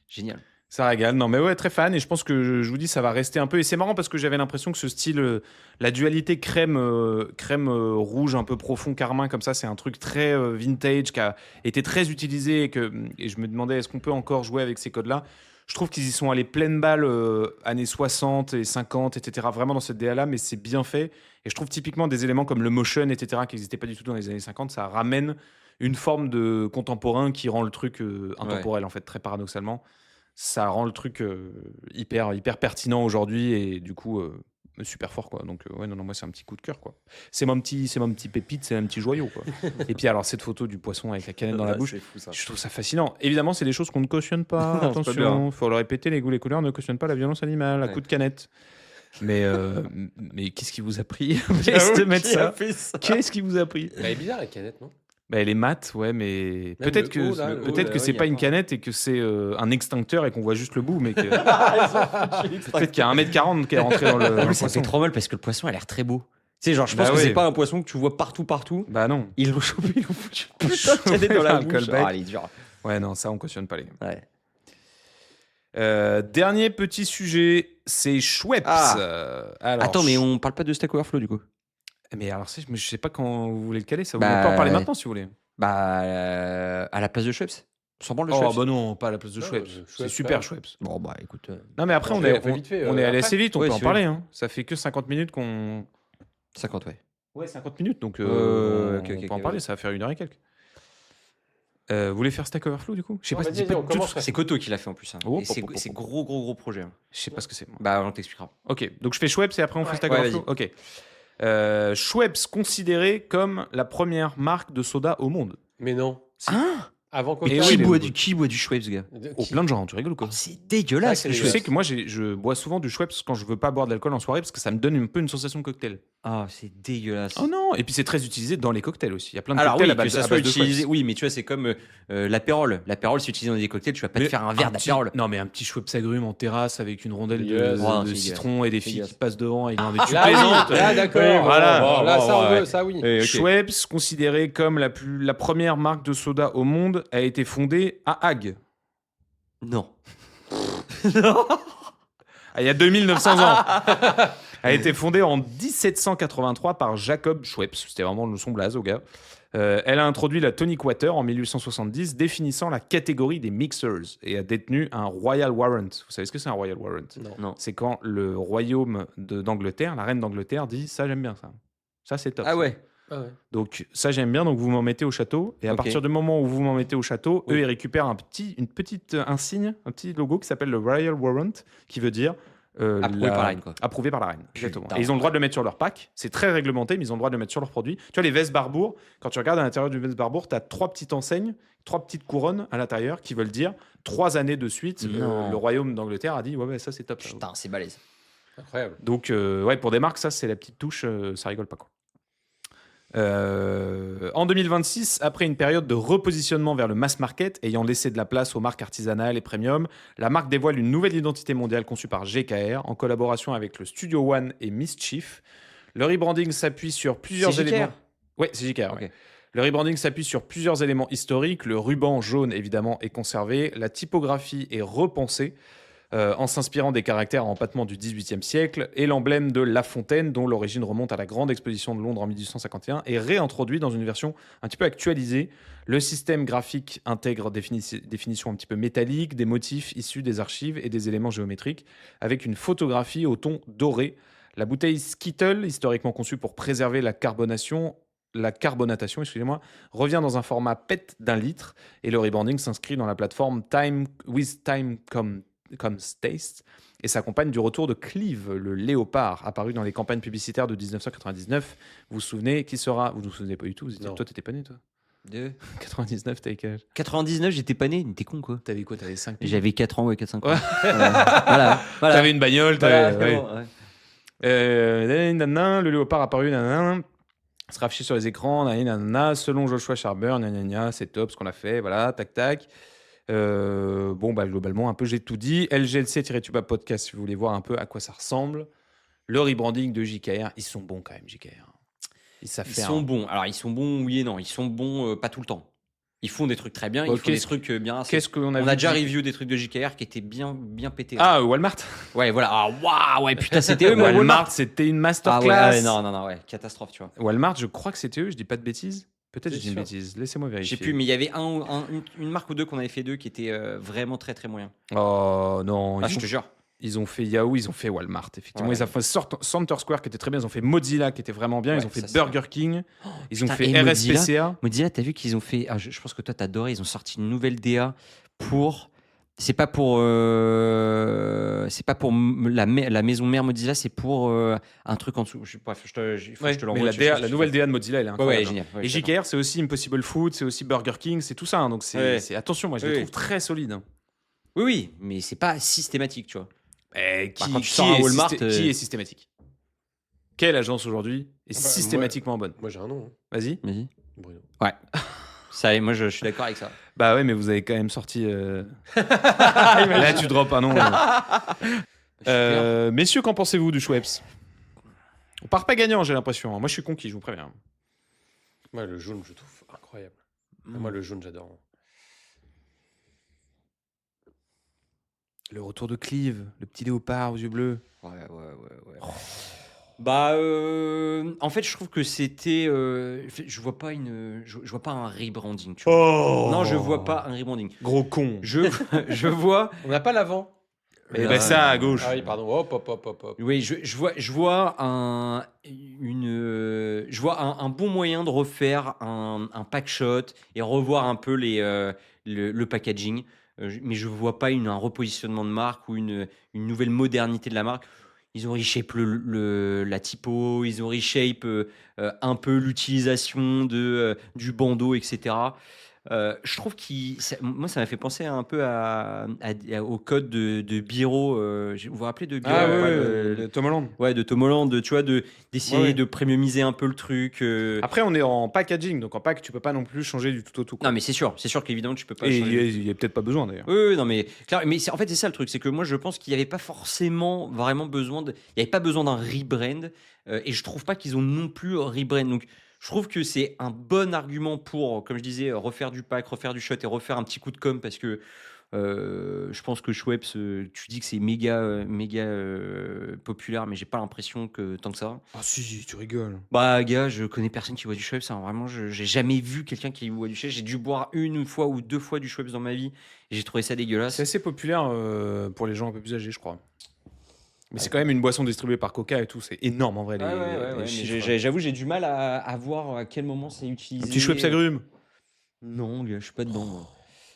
Génial. Ça régale. Non, mais ouais, très fan. Et je pense que je vous dis, ça va rester un peu. Et c'est marrant parce que j'avais l'impression que ce style, la dualité crème rouge un peu profond, carmin, comme ça, c'est un truc très vintage qui a été très utilisé. Et je me demandais, est-ce qu'on peut encore jouer avec ces codes-là? Je trouve qu'ils y sont allés pleine balle années 60 et 50, etc. Vraiment dans cette DA-là, mais c'est bien fait. Et je trouve typiquement des éléments comme le motion, etc., qui n'existaient pas du tout dans les années 50, ça ramène une forme de contemporain qui rend le truc intemporel, en fait, très paradoxalement. Ça rend le truc hyper pertinent aujourd'hui et du coup super fort quoi. Donc ouais non moi c'est un petit coup de cœur quoi. C'est mon petit pépite, c'est un petit joyau quoi. Et puis alors cette photo du poisson avec la canette dans la bouche, C'est fou, ça. je trouve ça fascinant. Évidemment c'est des choses qu'on ne cautionne pas. Non, c'est pas Attention, faut le répéter, les goûts les couleurs ne cautionnent pas la violence animale à Ouais. coup de canette. Mais qu'est-ce qui vous a pris de mettre ça? Qu'est-ce qui vous a pris? Elle est bizarre la canette, non? Bah, elle est mate, ouais, mais Même peut-être le haut, que là, le haut, peut-être là, que c'est ouais, y a pas une pas- canette et que c'est un extincteur et qu'on voit juste le bout, mais que peut-être qu'il y a 1m40 qui est rentré dans le, dans En le plus, ça poisson. fait trop mal parce que le poisson a l'air très beau. Tu sais, genre, je pense Bah que ouais. c'est pas un poisson que tu vois partout. Bah non. Ils l'ont chopé, ils l'ont foutu putain de canette dans la Un bouche. callback. Ah, elle est dure. Ouais, non, ça on cautionne pas les gars. Ouais. Dernier petit sujet, c'est Schweppes. Ah. Alors, Attends, mais on parle pas de Stack Overflow du coup. mais alors je sais pas quand vous voulez le caler, ça vous Bah, peut en parler maintenant si vous voulez. Bah, à la place de Schweppes. Sans branle de Oh Schweppes. bah non, pas à la place de Non, Schweppes. Schweppes, C'est super pas. Schweppes. Bon, bah écoute. Non mais après On on fait- est on fait vite fait, on est allé après. assez vite, on Ouais, peut en si parler hein. Ça fait que 50 minutes qu'on 50, ouais. Ouais, 50 minutes, donc ok, on ok, peut en ok, parler, vas-y. ça va faire 1h et quelques. Vous voulez faire Stack Overflow du coup? Je sais Non, pas, vas-y, dis pas on tout- commence. C'est Koto qui l'a fait en plus. Hein. Oh, Et c'est pop, pop, c'est pop. gros projet. Hein. je sais pas ce que c'est moi. Bah, on t'expliquera. Ok, donc je fais Schweppes et après on fait Stack Ouais, Overflow. Ok. Schweppes considéré comme la première marque de soda au monde. Mais non. Si. Hein? Avant Et Coca. oui, Qui les boit logos. qui boit du Schweppes, gars? Oh, plein de gens, tu rigoles ou quoi? C'est dégueulasse. C'est le vrai que Je Schweppes. sais que moi, je bois souvent du Schweppes quand je veux pas boire d'alcool en soirée parce que ça me donne un peu une sensation de cocktail. Ah, c'est dégueulasse. Oh non, et puis c'est très utilisé dans les cocktails aussi. Il y a plein de Alors cocktails oui, à base, que ça à soit base de utilisé. Schweppes. Oui, mais tu vois, c'est comme l'apérole. L'apérole, c'est utilisé dans des cocktails. Tu vas pas te Mais faire un verre petit- d'apérole. Non, mais un petit Schweppes agrumes en terrasse avec une rondelle de, Yes. de Ouais, c'est citron et des filles dégueulasse. qui passent devant. Et non, mais tu Là, oui. plaisantes. Là, d'accord. Oui, voilà. Bon, là, ça, on ouais. veut, ça, oui. Ok. Schweppes, considéré comme la première marque de soda au monde, a été fondée à Hague. Non. Il y a 2900 ans. A été fondée en 1783 par Jacob Schweppes. C'était vraiment son blaze au gars. Elle a introduit la tonic water en 1870, définissant la catégorie des mixers et a détenu un Royal Warrant. Vous savez ce que c'est un Royal Warrant? Non. C'est quand le royaume d'Angleterre, la reine d'Angleterre, dit ça j'aime bien ça. Ça c'est top. Ah ça. ouais. Ah ouais. Donc ça j'aime bien, donc vous m'en mettez au château. Et à Ok. partir du moment où vous m'en mettez au château, Oui. eux ils récupèrent un signe, un petit logo qui s'appelle le Royal Warrant, qui veut dire Approuvé par la reine, quoi. Approuvé par la reine, exactement. Putain. Et ils ont le droit de le mettre sur leur pack. C'est très réglementé, mais ils ont le droit de le mettre sur leurs produits. Tu vois, les vestes Barbour, quand tu regardes à l'intérieur du veste Barbour, tu as 3 petites enseignes, 3 petites couronnes à l'intérieur qui veulent dire 3 années de suite, Non. le royaume d'Angleterre a dit ouais, ça c'est top. ça. Putain, c'est balèze. Incroyable. Donc, ouais, pour des marques, ça c'est la petite touche, ça rigole pas quoi. En 2026, après une période de repositionnement vers le mass market, ayant laissé de la place aux marques artisanales et premium, la marque dévoile une nouvelle identité mondiale conçue par GKR en collaboration avec le Studio One et Mischief. Le rebranding s'appuie sur plusieurs C'est GKR? éléments. Ouais, c'est GKR. Ok. ouais. Le rebranding s'appuie sur plusieurs éléments historiques. Le ruban jaune, évidemment, est conservé. La typographie est repensée en s'inspirant des caractères à empattement du XVIIIe siècle. Et l'emblème de La Fontaine, dont l'origine remonte à la Grande Exposition de Londres en 1851, est réintroduit dans une version un petit peu actualisée. Le système graphique intègre des définitions un petit peu métalliques, des motifs issus des archives et des éléments géométriques, avec une photographie au ton doré. La bouteille Skittle, historiquement conçue pour préserver la carbonatation, excusez-moi, revient dans un format PET d'1 litre et le rebranding s'inscrit dans la plateforme Time Comes Taste et s'accompagne du retour de Cleve, le léopard, apparu dans les campagnes publicitaires de 1999. Vous vous souvenez qui sera? Vous ne vous souvenez pas du tout? Non. Toi, t'étais pas né, toi? De 99, t'avais quel âge? 99, j'étais pas né. T'es con, quoi. T'avais quoi? T'avais 5 J'avais 4 ans, ouais, 4-5 ans. Ouais. Voilà. T'avais une bagnole, Voilà, t'avais... ouais. vraiment, ouais. Le léopard apparu, nanana, sera affiché sur les écrans, nanana, selon Joshua Sharber, nanana, c'est top ce qu'on a fait, voilà, tac tac. Bon, bah, globalement, un peu, j'ai tout dit. LGLC-Tuba Podcast, si vous voulez voir un peu à quoi ça ressemble. Le rebranding de JKR, ils sont bons quand même, JKR. Ils savent Ils faire. sont bons. Alors, ils sont bons, oui et non. Ils sont bons pas tout le temps. Ils font des trucs très bien. Bon, Ils font des qu'est-ce- trucs bien. Qu'est-ce qu'on a On vu a déjà de- review des trucs de JKR qui étaient bien pétés. Ah, Walmart. Ouais, voilà. Ah, waouh, ouais, putain, c'était eux, moi, Walmart, c'était une Ah masterclass. ouais, ah ouais, non, ouais, catastrophe, tu vois. Walmart, je crois que c'était eux, je dis pas de bêtises. Peut-être C'est je dis une sûr. bêtise. Laissez-moi Je vérifier. sais plus, mais il y avait une marque ou deux qu'on avait fait d'eux qui étaient vraiment très très moyens. Oh non, Ah, je te jure. ils ont fait Yahoo, ils ont fait Walmart, effectivement. Ouais. Ils ont fait Center Square qui était très bien, ils ont fait Mozilla qui était vraiment bien, Ouais, ils ont fait ça, c'est Burger King, ils ont putain, fait et Mozilla RSPCA. Mozilla, t'as vu qu'ils ont fait. Ah, je pense que toi, t'adorais. Ils ont sorti une nouvelle DA pour. C'est pas pour la maison mère Mozilla, c'est pour un truc en dessous. Bref, il faut que je te mais l'envoie. la nouvelle DA de Mozilla, elle est Ouais, incroyable. ouais, génial. Ouais, Et j'adore. JKR, c'est aussi Impossible Food, c'est aussi Burger King, c'est tout ça. Hein, donc Ouais. attention, moi je les Oui. trouve très solides. Hein. Oui, mais c'est pas systématique, tu vois. Qui quand tu sors un Walmart, qui est systématique? Quelle agence aujourd'hui est Ah bah, systématiquement bonne? Moi, j'ai un nom, hein. Vas-y. Vas-y. Bruno. Ouais. Ça, moi, je suis d'accord avec ça. Bah ouais, mais vous avez quand même sorti. Là, tu drops un nom. Messieurs, qu'en pensez-vous du Schweppes? On part pas gagnant, j'ai l'impression. Moi, je suis conquis, je vous préviens. Moi, le jaune, je trouve incroyable. Moi, le jaune, j'adore. Le retour de Cleve, le petit léopard aux yeux bleus. Ouais. Bah, en fait, je trouve que c'était. Je vois pas je vois pas un rebranding. Tu vois. Oh Non, je vois pas un rebranding. Gros con. Je vois. On n'a pas l'avant. Et ben ça à gauche. Ah oui, pardon. Hop, hop, hop, hop, hop. Oui, je vois un bon moyen de refaire un pack shot et revoir un peu le packaging. Mais je vois pas un repositionnement de marque ou une nouvelle modernité de la marque. Ils ont reshape la typo, ils ont reshape un peu l'utilisation du bandeau, etc. Je trouve moi, ça m'a fait penser un peu au code de Biro. Vous vous rappelez de Biro Ah pas ouais, de Tom Holland. Ouais, de Tom Holland, tu vois, d'essayer Ouais. de premiumiser un peu le truc. Après, on est en packaging, donc en pack, tu peux pas non plus changer du tout au tout. Quoi. Non, mais c'est sûr qu'évidemment, tu peux pas Et changer. il y a peut-être pas besoin d'ailleurs. Oui, non, mais clair, mais en fait, c'est ça le truc, c'est que moi, je pense qu'il n'y avait pas forcément vraiment besoin il n'y avait pas besoin d'un rebrand, et je trouve pas qu'ils ont non plus rebrand. Donc, je trouve que c'est un bon argument pour, comme je disais, refaire du pack, refaire du shot et refaire un petit coup de com parce que je pense que Schweppes, tu dis que c'est méga populaire, mais j'ai pas l'impression que tant que ça. Ah si, tu rigoles. Bah, gars, je connais personne qui boit du Schweppes. Hein. Vraiment, j'ai jamais vu quelqu'un qui boit du Schweppes. J'ai dû boire une fois ou 2 fois du Schweppes dans ma vie et j'ai trouvé ça dégueulasse. C'est assez populaire pour les gens un peu plus âgés, je crois. Mais c'est quand même une boisson distribuée par Coca et tout. C'est énorme en vrai. Ouais, les chiffres. mais j'avoue, j'ai du mal à voir à quel moment c'est Un utilisé. petit Schweppes agrumes. Non, gars, je suis pas dedans. Moi.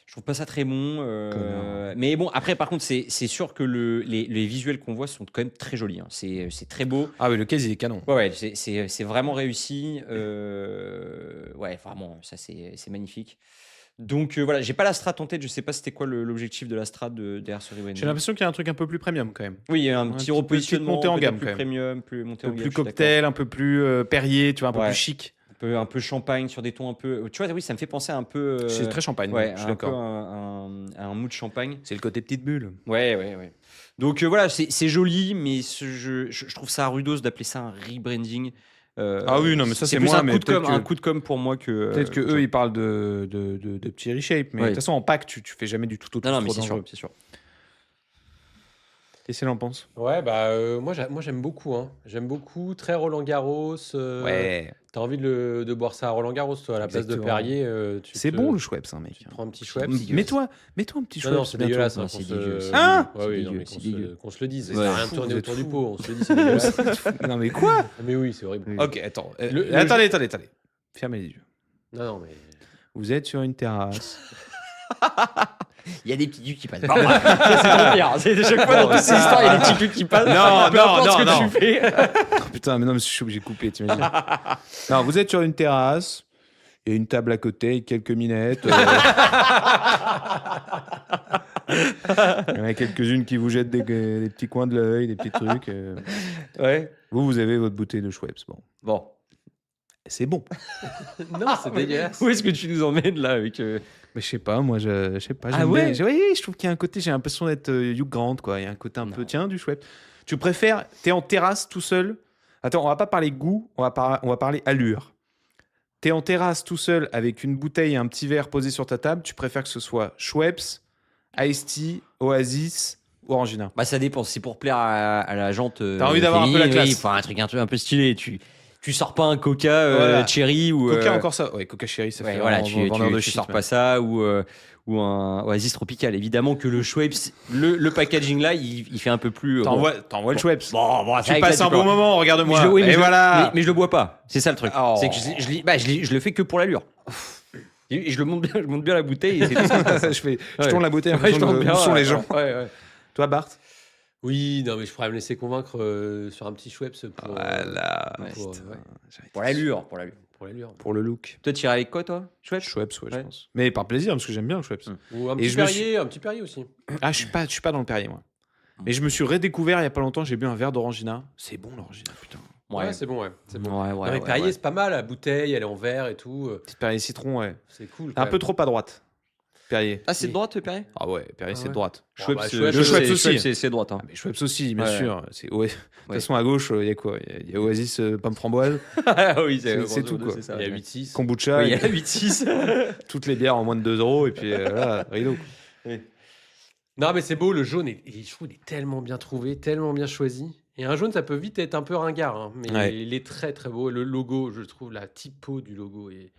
Je trouve pas ça très bon. Connard. Mais bon, après, par contre, c'est sûr que les visuels qu'on voit sont quand même très jolis. Hein. C'est très beau. Ah oui, le case il est canon. Ouais, c'est vraiment réussi. Ouais, vraiment, ça c'est magnifique. Donc voilà, j'ai pas la strat en tête, je sais pas c'était quoi l'objectif de la strat derrière ce rebranding. J'ai l'impression qu'il y a un truc un peu plus premium quand même. Oui, il y a un Ouais, petit petite repositionnement, montée en peut-être gamme, plus quand même. premium, plus monté en Un peu gamme. plus je suis cocktail, un peu plus Perrier, tu vois, un peu Ouais. plus chic. d'accord. Un peu champagne sur des tons un peu. Tu vois, oui, ça me fait penser un peu. C'est très champagne, Ouais, je suis un peu d'accord. un mood champagne. C'est le côté petite bulle. Ouais. Donc voilà, c'est joli, mais je trouve ça rudos d'appeler ça un rebranding. Ah oui, non, mais ça, c'est plus moi, un mais coup de com, peut-être que- un coup de com pour moi que. Peut-être que eux ils parlent de petits reshape, mais de Ouais. toute façon en pack tu fais jamais du tout au tout. Non, mais trop c'est sûr, dangereux. c'est sûr. Qu'est-ce qu'elle en pense? Ouais, bah moi j'aime beaucoup. Hein. J'aime beaucoup, très Roland Garros. Ouais. T'as envie de boire ça à Roland Garros, toi, à la place de Exactement. Perrier. C'est bon le Schweppes, hein, mec. Tu te prends un petit Schweppes. Mets-toi un petit Non, Schweppes. non, c'est bientôt. dégueulasse. Non, Hein, c'est qu'on se- dégueu, c'est Hein Ouais, oui, non, dégueu, mais c'est dégueu. qu'on se le dise. Ouais. Ça n'a rien Fou, tourné vous êtes autour du fous. pot. On se le dit, c'est dégueulasse. Non mais quoi? Mais oui, c'est horrible. Ok, attends. Le Attendez. Fermez les yeux. Non, mais. Vous êtes sur une terrasse. Il y a des petits culs qui passent. Bon, bref, ça, c'est trop pire. C'est chaque fois dans toutes ces histoires, il y a des petits culs qui passent. Non, Peu non, importe non, ce que non. tu fais. Oh, putain, mais non, mais je suis obligé de couper, t'imagines? Non, vous êtes sur une terrasse. Il y a une table à côté avec quelques minettes. Il y en a quelques-unes qui vous jettent des petits coins de l'œil, des petits trucs. Ouais. Vous avez votre bouteille de Schweppes. Bon. C'est bon. Non, c'est dégueulasse. Où est-ce que tu nous emmènes là avec Mais je sais pas, moi, je sais pas. Ah j'aime ouais bien. Oui, je trouve qu'il y a un côté, j'ai l'impression d'être Hugh Grant, quoi. Il y a un côté un peu, tiens, du Schweppes. Tu préfères, t'es en terrasse tout seul. Attends, on va pas parler goût, on va parler allure. T'es en terrasse tout seul avec une bouteille et un petit verre posé sur ta table. Tu préfères que ce soit Schweppes, Iced Tea, Oasis ou Orangina? Bah ça dépend, c'est pour plaire à la jante. T'as envie d'avoir un peu la classe. Oui, enfin, un truc un peu stylé. Tu sors pas un Coca Voilà. Cherry ou. Coca encore ça. Ouais, Coca Cherry, ça Ouais, fait voilà, vraiment vendeur de tu shit, sors mais- pas ça ou un Oasis tropical. Évidemment que le Schweppes, le packaging là, il fait un peu plus. T'envoies le Schweppes. Bon, Tu passes un bon moment, regarde-moi. Mais je, oui, mais Et je- voilà. mais je le bois pas. C'est ça le truc. Oh. C'est que je le fais que pour l'allure. Et je le monte bien la bouteille. Et c'est tout ça. je tourne la bouteille en Ouais, je fonction tourne de bien, où sont ouais, les gens. ouais. Toi, Bart? Oui, non, mais je pourrais me laisser convaincre sur un petit Schweppes pour. Voilà. Ouais, pour, putain. ouais, Pour l'allure. pour l'allure. Pour le look. Toi, tu irais avec quoi, toi Schweppes Schweppes, ouais, je Ouais. pense. Mais par plaisir, parce que j'aime bien le Schweppes. Ou un Et petit je me Perrier, un petit Perrier aussi. Ah, je suis pas dans le Perrier, moi. Mais je me suis redécouvert il y a pas longtemps, j'ai bu un verre d'Orangina. C'est bon, l'Orangina, putain. Ouais, c'est bon, ouais. C'est bon. Ouais, Non, mais Perrier, c'est pas mal. La bouteille, elle est en verre et tout. Petite Perrier citron, ouais. C'est cool. Un peu trop à droite. Perrier. Ah, c'est de droite, Perrier Ah ouais, Perrier, c'est ouais. de droite. Bon, bah, Schweppes, le Schweppes aussi. c'est droite. Hein. Ah, mais Schweppes aussi, bien Ouais. sûr. De toute façon, à gauche, il y a quoi? Il y a Oasis, pomme framboise, Ah oui, c'est tout, quoi. Ça, Il y a ouais. 8-6. kombucha, Oui, il y et a la 8-6. toutes les bières en moins de 2 euros, et puis voilà, rideau. Non, mais c'est beau, le jaune, je trouve qu'il est tellement bien trouvé, tellement bien choisi. Et un jaune, ça peut vite être un peu ringard, hein, mais Ouais. il est très très beau. Le logo, je trouve, la typo du logo est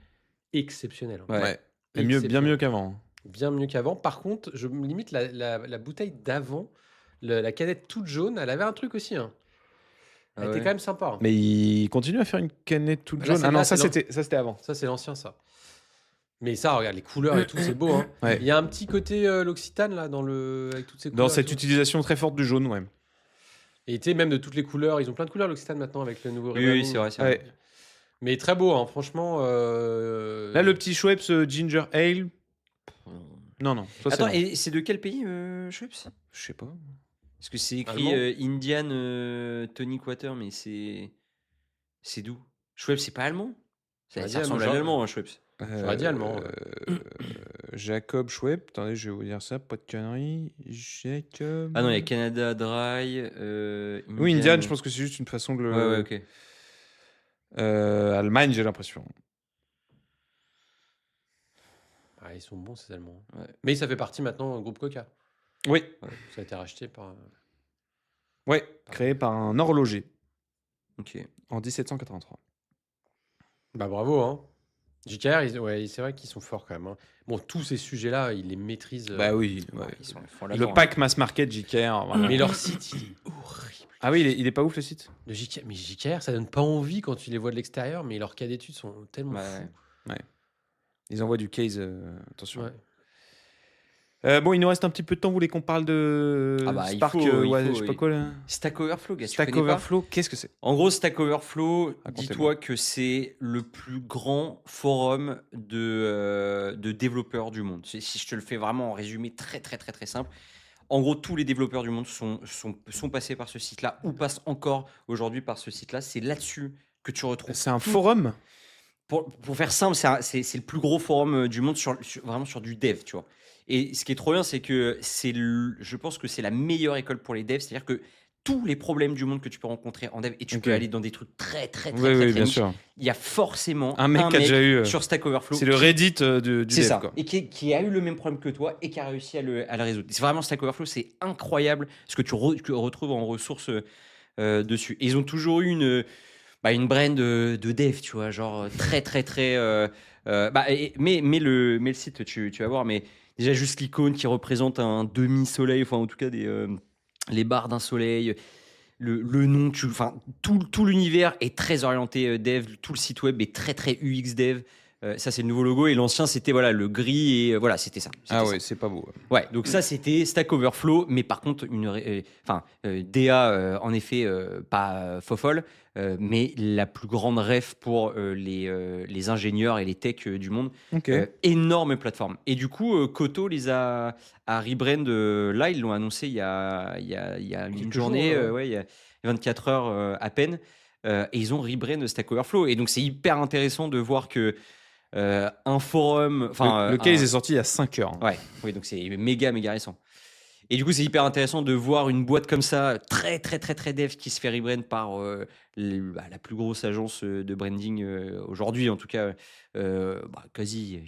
exceptionnelle. hein. Ouais. Et bien Exceptionnel. mieux qu'avant. Bien mieux qu'avant. Par contre, je me limite la bouteille d'avant, la canette toute jaune, elle avait un truc aussi. Hein. Elle Ah était ouais. quand même sympa. hein. Mais il continue à faire une canette toute Là, jaune. c'est- Ah non, là, ça c'est c'était avant. Ça, c'est l'ancien, ça. Mais ça, regarde, les couleurs et tout, c'est beau. Hein. Ouais. Il y a un petit côté l'Occitane, là, avec toutes ces couleurs. Dans et cette tout. utilisation très forte du jaune, ouais. Et tu sais, même de toutes les couleurs, ils ont plein de couleurs l'Occitane maintenant avec le nouveau Oui, rebranding. c'est vrai. Ouais. Mais très beau, hein, franchement, Là, le petit Schweppes Ginger Ale. Non. Ça, c'est Attends, non. et c'est de quel pays, Schweppes? Je sais pas. Parce que c'est écrit Allemand. Indian Tonic Water, mais c'est d'où? Schweppes, c'est pas allemand? J'aurais dit Ça ressemble à allemand, l'allemand, hein, Schweppes. J'aurais dit allemand. Jacob Schweppes. Attendez, je vais vous dire ça. Pas de conneries. Jacob. Ah non, il y a Canada Dry, Oui, Indian, je pense que c'est juste une façon de le. Ouais, ok. Allemagne, j'ai l'impression. Ah, ils sont bons, ces Allemands. Ouais. Mais ça fait partie maintenant du groupe Coca. Oui. Ça a été racheté par. Ouais, créé par un horloger Ok. en 1783. Bah bravo, hein. JKR, ouais, c'est vrai qu'ils sont forts quand même. Hein. Bon, tous ces sujets-là, ils les maîtrisent. Bah oui. Ouais, ouais. ils font la Le borne. pack mass market JKR. Voilà. Mais leur site, il est horrible. Ah oui, il est pas ouf le site. De JKR, mais JKR, ça donne pas envie quand tu les vois de l'extérieur, mais leurs cas d'études sont tellement Ouais. fous. Ils envoient du case. Attention. Ouais. Bon, il nous reste un petit peu de temps. Vous voulez qu'on parle de Ah bah, il Spark faut, je sais pas quoi là. Stack Overflow, gars, tu Stack connais pas? Overflow, qu'est-ce que c'est? En gros, Stack Overflow, Racontez-moi. dis-toi que c'est le plus grand forum de développeurs du monde. Si je te le fais vraiment en résumé très très très très simple. En gros, tous les développeurs du monde sont passés par ce site-là ou passent encore aujourd'hui par ce site-là. C'est là-dessus que tu retrouves. C'est un tout. forum? Pour faire simple, c'est le plus gros forum du monde vraiment sur du dev, tu vois. Et ce qui est trop bien, c'est que je pense que c'est la meilleure école pour les devs. C'est-à-dire que tous les problèmes du monde que tu peux rencontrer en dev, et tu peux aller dans des trucs très, très, très, Oui, très, oui, très bien niches, sûr. il y a forcément Un mec qui a déjà eu. sur Stack Overflow. C'est le Reddit du C'est dev, ça. quoi. Et qui a eu le même problème que toi et qui a réussi à le résoudre. C'est vraiment Stack Overflow, c'est incroyable ce que tu retrouves en ressources dessus. Et ils ont toujours eu une brand de dev, tu vois, genre très, très, très. Mais le site, tu vas voir, mais déjà juste l'icône qui représente un demi-soleil, enfin en tout cas les barres d'un soleil, le nom, tout l'univers est très orienté dev, tout le site web est très, très UX dev. Ça, c'est le nouveau logo. Et l'ancien, c'était voilà, le gris. Et voilà, c'était ça. Ah ça. ouais, c'est pas beau. Ouais, donc ça, c'était Stack Overflow. Mais par contre, DA, en effet, pas fofolle. Mais la plus grande ref pour les ingénieurs et les techs du monde. Ok. Énorme plateforme. Et du coup, Koto les a rebrand. Là, ils l'ont annoncé il y a une Quelques journée, jours, il y a 24 heures à peine. Et ils ont rebrand Stack Overflow. Et donc, c'est hyper intéressant de voir que un forum. Le case est sorti il y a 5 heures. Ouais, oui, donc c'est méga récent. Et du coup, c'est hyper intéressant de voir une boîte comme ça, très, très, très, très dev, qui se fait rebrand par la plus grosse agence de branding aujourd'hui, en tout cas, quasi.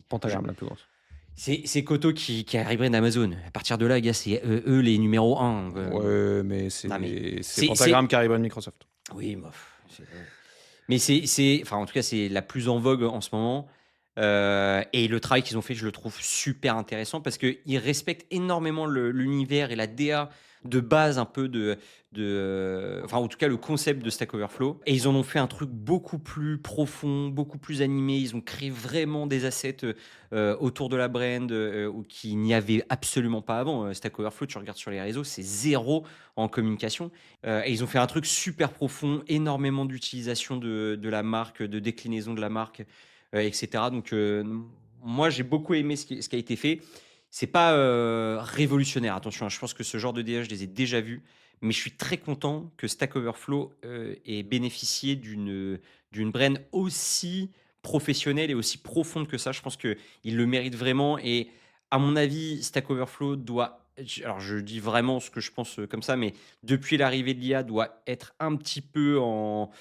Pentagramme, la plus grosse. C'est Koto qui a rebrand Amazon. À partir de là, gars, c'est eux les numéros 1. Ouais, mais c'est Non, mais Pentagramme qui arrive à Microsoft. Oui, mais enfin, en tout cas, c'est la plus en vogue en ce moment. Et le travail qu'ils ont fait, je le trouve super intéressant parce qu'ils respectent énormément l'univers et la DA de base un peu enfin en tout cas le concept de Stack Overflow. Et ils en ont fait un truc beaucoup plus profond, beaucoup plus animé. Ils ont créé vraiment des assets autour de la brand qu'il n'y avait absolument pas avant. Stack Overflow, tu regardes sur les réseaux, c'est zéro en communication. Et ils ont fait un truc super profond, énormément d'utilisation de la marque, de déclinaison de la marque. Etc. Donc, moi, j'ai beaucoup aimé ce qui a été fait. C'est pas révolutionnaire, attention, hein, je pense que ce genre de DA, je les ai déjà vus, mais je suis très content que Stack Overflow ait bénéficié d'une brand aussi professionnelle et aussi profonde que ça. Je pense qu'il le mérite vraiment. Et à mon avis, Stack Overflow doit, alors je dis vraiment ce que je pense comme ça, mais depuis l'arrivée de l'IA, doit être un petit peu en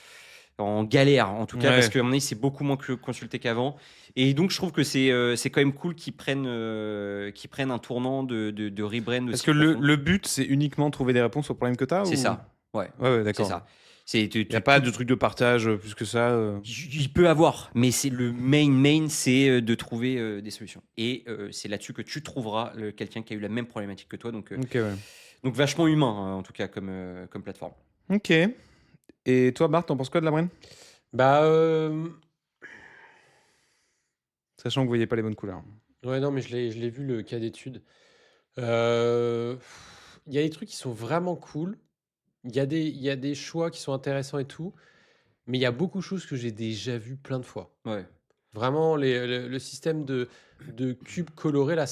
galère en tout cas, Ouais. parce qu'à mon avis c'est beaucoup moins consulté qu'avant, et donc je trouve que c'est quand même cool qu'ils prennent un tournant de rebrand Parce aussi que profond. le but, c'est uniquement trouver des réponses aux problèmes que tu as C'est ça, ouais, Ouais, c'est d'accord. ça. Il n'y a pas de truc de partage plus que ça. Il peut avoir, mais c'est le main, c'est de trouver des solutions. Et c'est là-dessus que tu trouveras quelqu'un qui a eu la même problématique que toi. Donc, Ok, ouais. donc vachement humain, hein, en tout cas, comme plateforme. Ok. Et toi, Bart, t'en penses quoi de la brand? Bah, Sachant que vous voyez pas les bonnes couleurs. ouais, non, mais je l'ai vu le cas d'étude. Il y a des trucs qui sont vraiment cool. Il y a des choix qui sont intéressants et tout. Mais il y a beaucoup de choses que j'ai déjà vues plein de fois. Ouais. Vraiment, le système de cubes colorés, là,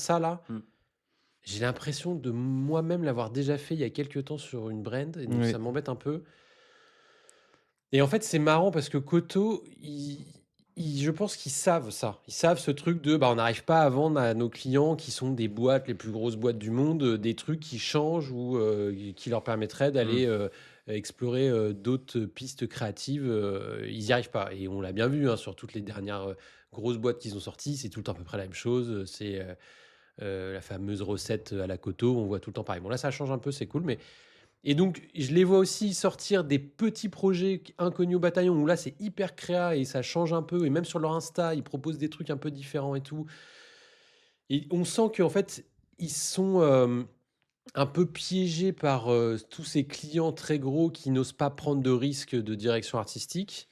j'ai l'impression de moi-même l'avoir déjà fait il y a quelques temps sur une brand, et donc Oui. ça m'embête un peu. Et en fait, c'est marrant parce que Koto, je pense qu'ils savent ça. Ils savent ce truc de on n'arrive pas à vendre à nos clients qui sont des boîtes, les plus grosses boîtes du monde, des trucs qui changent ou qui leur permettraient d'aller explorer d'autres pistes créatives. Ils n'y arrivent pas. Et on l'a bien vu sur toutes les dernières grosses boîtes qu'ils ont sorties. C'est tout le temps à peu près la même chose. C'est la fameuse recette à la Koto. On voit tout le temps pareil. Bon, là, ça change un peu, c'est cool. Et donc, je les vois aussi sortir des petits projets inconnus au bataillon où là, c'est hyper créa et ça change un peu. Et même sur leur Insta, ils proposent des trucs un peu différents et tout. Et on sent qu'en fait, ils sont un peu piégés par tous ces clients très gros qui n'osent pas prendre de risques de direction artistique.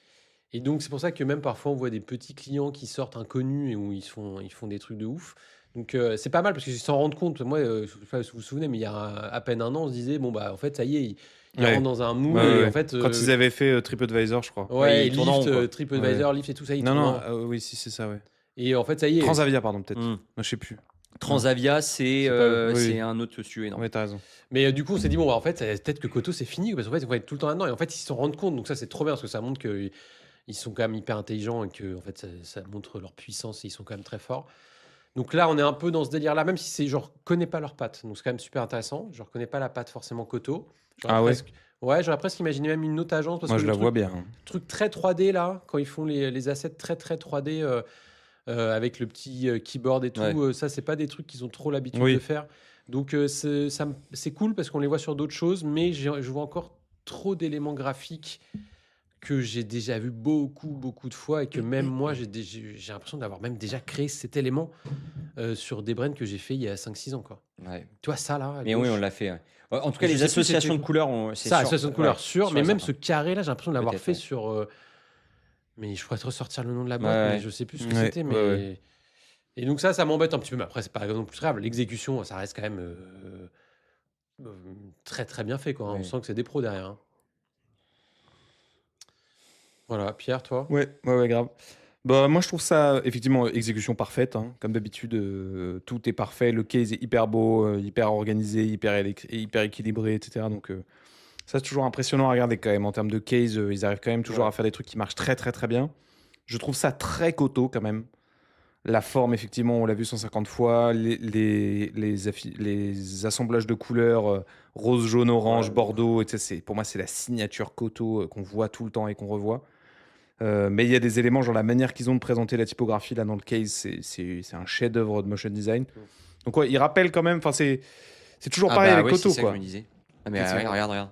Et donc, c'est pour ça que même parfois, on voit des petits clients qui sortent inconnus et où ils font des trucs de ouf. Donc, c'est pas mal parce qu'ils s'en rendent compte. Moi, je sais pas si vous vous souvenez, mais il y a à peine un an, on se disait, en fait, ça y est, ils Ouais. rentrent dans un mood. Ouais, et ouais. en fait, Quand ils avaient fait TripAdvisor, je crois. ouais, ils tournent en rond, Lyft, quoi. TripAdvisor, Lyft et tout ça, ils Non, tournent en non, rond. oui, si, c'est ça, ouais. Et en fait, ça y est. Transavia, pardon, peut-être. Mm. Je sais plus. Transavia, c'est C'est pas- oui. c'est un autre sujet. Non. Ouais, t'as raison. Mais du coup, on s'est dit, en fait, peut-être que Koto, c'est fini. Parce qu'en fait, on va être tout le temps là-dedans. Et en fait, ils s'en rendent compte. Donc, ça, c'est trop bien parce que ça montre qu'ils sont quand même hyper intelligents et que en fait, ça montre leur puissance et ils sont quand même très forts. Donc là, on est un peu dans ce délire-là, même si je reconnais pas leurs pattes. Donc, c'est quand même super intéressant. Je reconnais pas la patte forcément Koto. Ah ouais. Ouais, j'aurais presque imaginé même une autre agence. Parce Moi, que je le la truc, vois bien. truc très 3D là, quand ils font les assets très très 3D avec le petit keyboard et tout, Ouais. ça c'est pas des trucs qu'ils ont trop l'habitude Oui. de faire. Donc c'est cool parce qu'on les voit sur d'autres choses, mais je vois encore trop d'éléments graphiques que j'ai déjà vu beaucoup de fois et que même moi j'ai l'impression d'avoir même déjà créé cet élément sur des brands que j'ai fait il y a 5-6 ans quoi. Ouais. Tu vois ça là à Mais gauche, oui, on l'a fait. Ouais. En tout cas, Je les sais plus associations c'était de quoi. couleurs, c'est ça, sûr. association de couleurs Ouais, sûr, sûr mais et même certain. ce carré là j'ai l'impression de l'avoir Peut-être, fait ouais. sur mais je pourrais te ressortir le nom de la boîte, Ouais, mais ouais. je sais plus ce que Ouais, c'était. Mais... ouais. Et donc ça m'embête un petit peu. Mais après, c'est pas non plus grave. L'exécution, ça reste quand même très très bien fait. Quoi. On Ouais. sent que c'est des pros derrière. Hein. Voilà, Pierre, toi Ouais, grave. Bah, moi, je trouve ça, effectivement, exécution parfaite. Hein. Comme d'habitude, tout est parfait. Le case est hyper beau, hyper organisé, hyper équilibré, etc. Donc, ça, c'est toujours impressionnant à regarder quand même. En termes de case, ils arrivent quand même toujours Ouais. à faire des trucs qui marchent très, très, très bien. Je trouve ça très Koto quand même. La forme, effectivement, on l'a vu 150 fois. Les assemblages de couleurs, rose, jaune, orange, Ouais, bordeaux, etc. Pour moi, c'est la signature Koto qu'on voit tout le temps et qu'on revoit. Mais il y a des éléments, genre la manière qu'ils ont de présenter la typographie là dans le case, c'est un chef-d'œuvre de motion design. Donc, ouais, il rappelle quand même, c'est toujours pareil avec ouais, Koto, c'est ça quoi. que je me disais. Ah, mais Effectivement. regarde.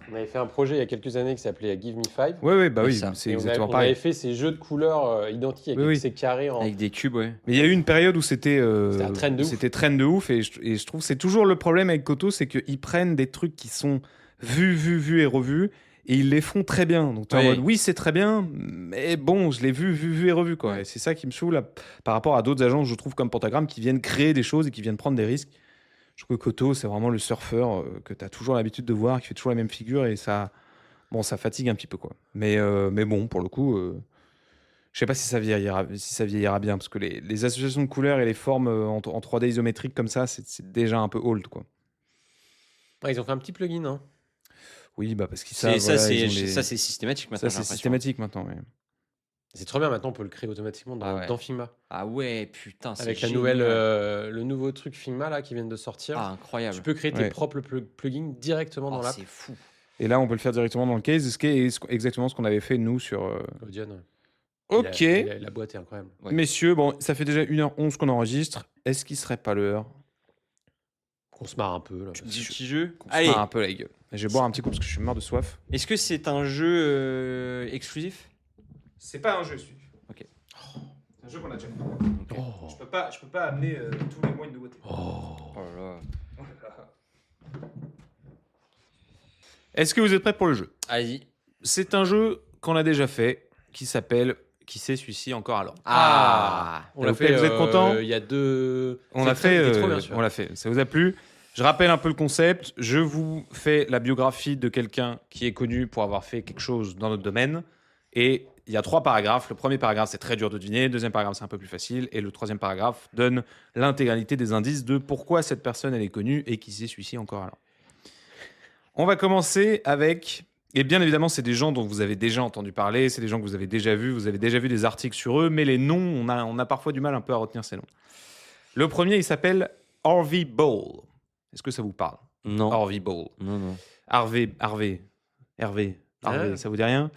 On avait fait un projet il y a quelques années qui s'appelait Give Me 5. Ouais, bah Oui, oui, ça. c'est Et exactement on pareil. avait fait ces jeux de couleurs identiques avec Oui. ces carrés en. Avec des cubes, ouais. Mais il y a eu une période où c'était C'était un trend de ouf. c'était trend de ouf et je trouve que c'est toujours le problème avec Koto, c'est qu'ils prennent des trucs qui sont vus et revus et ils les font très bien. Donc tu es en Oui. mode oui, c'est très bien, mais bon, je l'ai vu et revu quoi. Ouais. Et c'est ça qui me saoule par rapport à d'autres agences, je trouve comme Pentagram qui viennent créer des choses et qui viennent prendre des risques. Je trouve que Koto, c'est vraiment le surfeur que tu as toujours l'habitude de voir, qui fait toujours la même figure et ça fatigue un petit peu quoi. Mais bon, pour le coup je sais pas si ça vieillira bien, parce que les associations de couleurs et les formes en 3D isométriques comme ça, c'est déjà un peu old, quoi. Ouais, ils ont fait un petit plugin. Hein. Oui, bah parce qu'ils Ça, savent, voilà, c'est ils ont les- ça, c'est systématique maintenant. ça, j'ai c'est l'impression. systématique maintenant. Ouais. C'est trop bien. Maintenant, on peut le créer automatiquement dans, Ah ouais. dans Figma. Ah ouais, putain, c'est Avec la génial. nouvelle, le nouveau truc Figma là, qui vient de sortir. Ah, incroyable. Tu peux créer tes Ouais. propres plugins directement dans Oh, l'app. c'est fou. Et là, on peut le faire directement dans le case, ce qui est exactement ce qu'on avait fait nous sur. Audion, ouais. Ok, La boîte est incroyable. Ouais. messieurs, bon, ça fait déjà 1h11 qu'on enregistre. Est-ce qu'il serait pas l'heure Qu'on se marre un peu là. Petit jeu. qu'on se Allez, marre un peu la gueule? Je vais boire un petit coup parce que je suis mort de soif. est-ce que c'est un jeu exclusif? C'est pas un jeu, celui. Ok. C'est un jeu qu'on a déjà fait. Oh. Je peux pas amener tous les mois une nouveauté. Oh. Oh là là. Est-ce que vous êtes prêts pour le jeu? Allez. C'est un jeu qu'on a déjà fait, qui s'appelle Qui c'est celui-ci encore alors? Ah. On l'a Vous fait. êtes contents Il y a deux. On C'est l'a très- fait, il est trop bien, celui-là. on l'a fait. Ça vous a plu? Je rappelle un peu le concept. Je vous fais la biographie de quelqu'un qui est connu pour avoir fait quelque chose dans notre domaine. Et Il y a 3 paragraphes. Le premier paragraphe, c'est très dur de deviner. Le deuxième paragraphe, c'est un peu plus facile. Et le troisième paragraphe donne l'intégralité des indices de pourquoi cette personne, elle est connue et qui c'est celui-ci encore alors. On va commencer avec... Et bien évidemment, c'est des gens dont vous avez déjà entendu parler, c'est des gens que vous avez déjà vu des articles sur eux, mais les noms, on a parfois du mal un peu à retenir ces noms. Le premier, il s'appelle Harvey Ball. Est-ce que ça vous parle? Non. Harvey Ball. Non. Hervé, ça vous dit rien?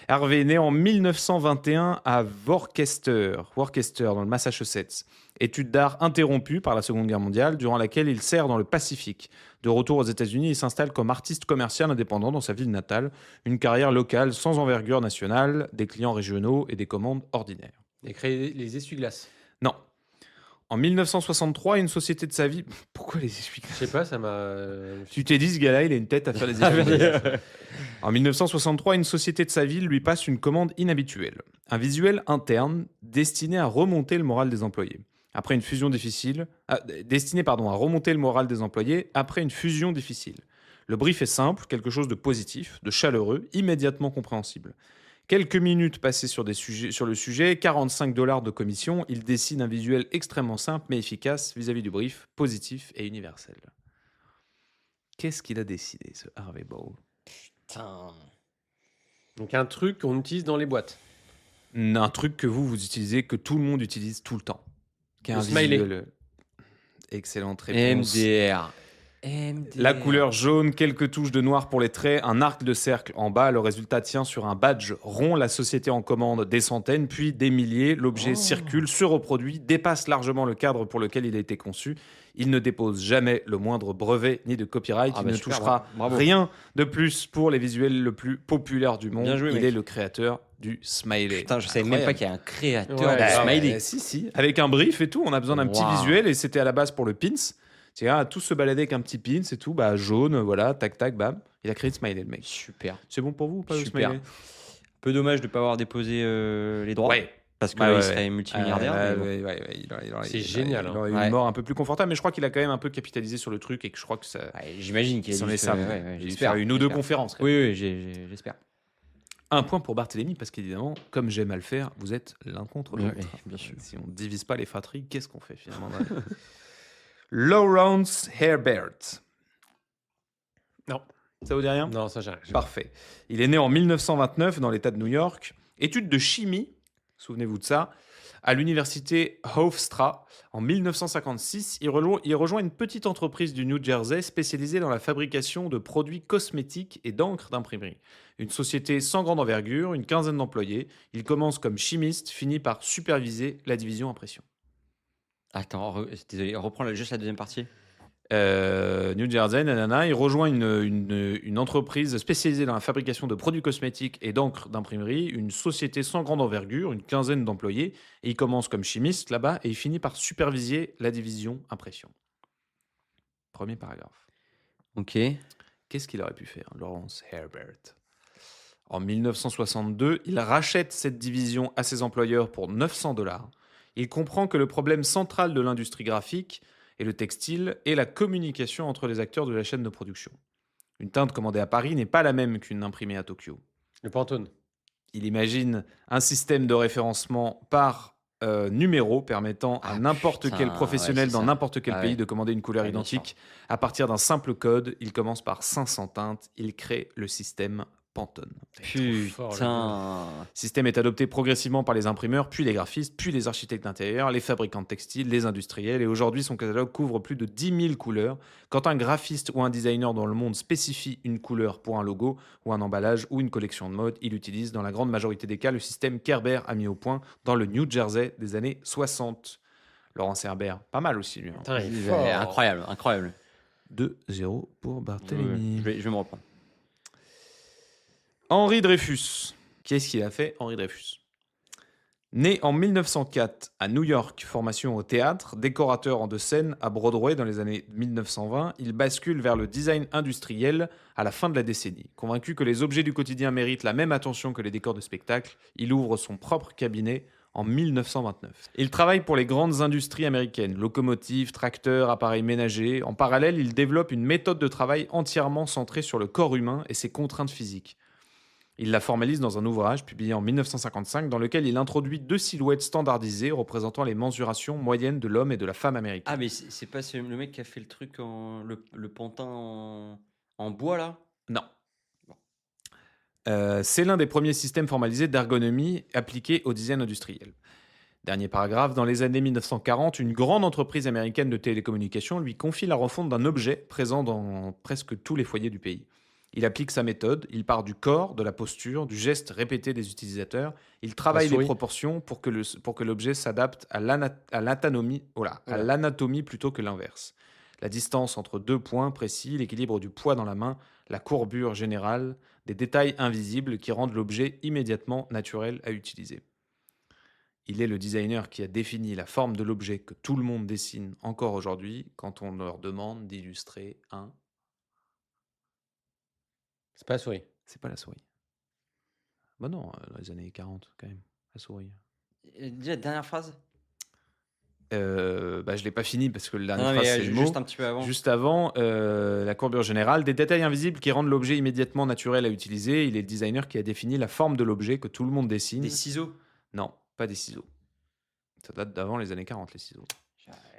Harvey est né en 1921 à Worcester, dans le Massachusetts. Études d'art interrompues par la Seconde Guerre mondiale, durant laquelle il sert dans le Pacifique. De retour aux États-Unis, il s'installe comme artiste commercial indépendant dans sa ville natale. Une carrière locale sans envergure nationale, des clients régionaux et des commandes ordinaires. Il a créé les essuie-glaces. Non. En 1963, une société de sa vie... Pourquoi les essuie-glaces? Je sais pas, ça m'a. Tu t'es dit, ce gars-là, il a une tête à faire des essuie-glaces. En 1963, une société de sa ville lui passe une commande inhabituelle. Un visuel interne destiné à remonter le moral des employés. Après une fusion difficile... destiné à remonter le moral des employés après une fusion difficile. Le brief est simple, quelque chose de positif, de chaleureux, immédiatement compréhensible. Quelques minutes passées sur le sujet, $45 de commission, il dessine un visuel extrêmement simple mais efficace vis-à-vis du brief, positif et universel. Qu'est-ce qu'il a décidé, ce Harvey Ball? Putain. Donc un truc qu'on utilise dans les boîtes. Un truc que vous utilisez, que tout le monde utilise tout le temps. Qui est Le un smiley. visuel. Excellente réponse. MDR. La couleur jaune, quelques touches de noir pour les traits, un arc de cercle en bas. Le résultat tient sur un badge rond. La société en commande des centaines, puis des milliers. L'objet circule, se reproduit, dépasse largement le cadre pour lequel il a été conçu. Il ne dépose jamais le moindre brevet ni de copyright. Il ne super, touchera bravo. rien de plus pour les visuels le plus populaire du monde. Bien joué, il mec. est le créateur du smiley. Putain, je savais même pas Incroyable. qu'il y a un créateur Ouais, de bah, smiley. Si. Avec un brief et tout, on a besoin d'un petit Wow. visuel et c'était à la base pour le pins. C'est tous se balader avec un petit pins et tout, jaune, voilà, tac, tac, bam. Il a créé le smiley, le mec. Super. C'est bon pour vous ou pas le Super. smiley? Peu dommage de ne pas avoir déposé les droits. Ouais. Parce qu'il Ouais. serait multimilliardaire. mais bon. C'est génial, Il aurait eu Ouais. une mort un peu plus confortable, mais je crois qu'il a quand même un peu capitalisé sur le truc et que je crois que ça. Ouais, j'imagine qu'il C'en a est dû ça. ouais, Il a dû j'espère. faire une ou deux J'espère. conférences. Oui, j'espère. Un point pour Barthélemy, parce qu'évidemment, comme j'aime à le faire, vous êtes l'un contre l'autre. Ouais, bien sûr. Si on ne divise pas les fratries, qu'est-ce qu'on fait finalement dans la vie? Lawrence Herbert. Non. Ça vous dit rien? Non, ça j'ai rien. Parfait. Il est né en 1929 dans l'État de New York. Études de chimie, souvenez-vous de ça, à l'université Hofstra. En 1956, il rejoint une petite entreprise du New Jersey spécialisée dans la fabrication de produits cosmétiques et d'encre d'imprimerie. Une société sans grande envergure, une quinzaine d'employés. Il commence comme chimiste, finit par superviser la division impression. Attends, désolé, reprends juste la deuxième partie. New Jersey, nanana, il rejoint une entreprise spécialisée dans la fabrication de produits cosmétiques et d'encre d'imprimerie, une société sans grande envergure, une quinzaine d'employés, et il commence comme chimiste là-bas et il finit par superviser la division impression. Premier paragraphe. Ok. Qu'est-ce qu'il aurait pu faire, Lawrence Herbert? En 1962, il rachète cette division à ses employeurs pour $900. Il comprend que le problème central de l'industrie graphique et le textile est la communication entre les acteurs de la chaîne de production. Une teinte commandée à Paris n'est pas la même qu'une imprimée à Tokyo. Le Pantone. Il imagine un système de référencement par numéro permettant à n'importe putain, quel professionnel ouais, c'est dans ça. n'importe quel Ah pays ouais. de commander une couleur Ah, bien identique. À partir d'un simple code, il commence par 500 teintes. Il crée le système Pantone. fort, le Putain. Le système est adopté progressivement par les imprimeurs, puis les graphistes, puis les architectes d'intérieur, les fabricants de textiles, les industriels. Et aujourd'hui, son catalogue couvre plus de 10 000 couleurs. Quand un graphiste ou un designer dans le monde spécifie une couleur pour un logo ou un emballage ou une collection de mode, il utilise dans la grande majorité des cas le système qu'Herbert a mis au point dans le New Jersey des années 60. Laurence Herbert, pas mal aussi lui. Putain, il est Ouais, fort. incroyable. 2-0 pour Barthélemy. Je vais me reprendre. Henri Dreyfus. Qu'est-ce qu'il a fait, Henri Dreyfus? Né en 1904 à New York, formation au théâtre, décorateur en de scène à Broadway dans les années 1920, il bascule vers le design industriel à la fin de la décennie. Convaincu que les objets du quotidien méritent la même attention que les décors de spectacle, il ouvre son propre cabinet en 1929. Il travaille pour les grandes industries américaines, locomotives, tracteurs, appareils ménagers. En parallèle, il développe une méthode de travail entièrement centrée sur le corps humain et ses contraintes physiques. Il la formalise dans un ouvrage publié en 1955 dans lequel il introduit 2 silhouettes standardisées représentant les mensurations moyennes de l'homme et de la femme américaine. Ah, mais c'est pas le mec qui a fait le truc le pantin en bois là? Non. C'est l'un des premiers systèmes formalisés d'ergonomie appliqués au design industriel. Dernier paragraphe, dans les années 1940, une grande entreprise américaine de télécommunications lui confie la refonte d'un objet présent dans presque tous les foyers du pays. Il applique sa méthode, il part du corps, de la posture, du geste répété des utilisateurs, il travaille les proportions pour que l'objet s'adapte à l'anatomie plutôt que l'inverse. La distance entre 2 points précis, l'équilibre du poids dans la main, la courbure générale, des détails invisibles qui rendent l'objet immédiatement naturel à utiliser. Il est le designer qui a défini la forme de l'objet que tout le monde dessine encore aujourd'hui quand on leur demande d'illustrer un... C'est pas la souris. C'est pas la souris. Bah non, dans les années 40 quand même, la souris. Dis la dernière phrase. Je l'ai pas fini parce que le dernier Non, phrase mais c'est le mot. juste un petit peu avant. Juste avant, la courbure générale, des détails invisibles qui rendent l'objet immédiatement naturel à utiliser. Il est le designer qui a défini la forme de l'objet que tout le monde dessine. Des ciseaux. Non, pas des ciseaux. Ça date d'avant les années 40, les ciseaux.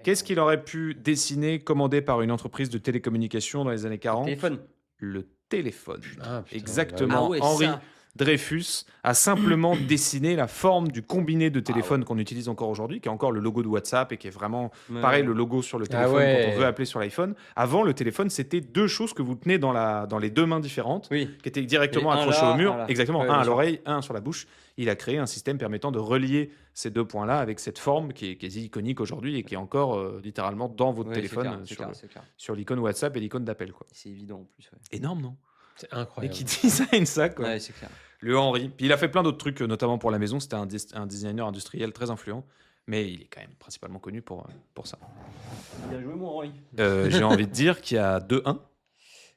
Qu'est-ce qu'il aurait pu dessiner, commandé par une entreprise de télécommunications dans les années 40 ? Téléphone. Le téléphone. Ah, putain, Exactement. Ah ouais, Henri ça. Dreyfus a simplement dessiné la forme du combiné de téléphone qu'on utilise encore aujourd'hui, qui est encore le logo de WhatsApp et qui est vraiment pareil, le logo sur le téléphone quand on veut appeler sur l'iPhone. Avant, le téléphone, c'était 2 choses que vous tenez dans les 2 mains différentes, Oui. qui étaient directement Et un accrochées là, au mur. un là. Exactement, Ouais, un bien à sûr. l'oreille, un sur la bouche. Il a créé un système permettant de relier ces 2 points-là avec cette forme qui est quasi iconique aujourd'hui et qui est encore littéralement dans votre Ouais, téléphone c'est clair, c'est clair. sur l'icône WhatsApp et l'icône d'appel, quoi. C'est évident en plus. Ouais. Énorme, non ? C'est Et incroyable. qui design ça, quoi. Ouais, c'est clair. Le Henri. Puis il a fait plein d'autres trucs, notamment pour la maison. C'était un designer industriel très influent. Mais il est quand même principalement connu pour ça. Bien joué, mon Henri. J'ai envie de dire qu'il y a 2-1.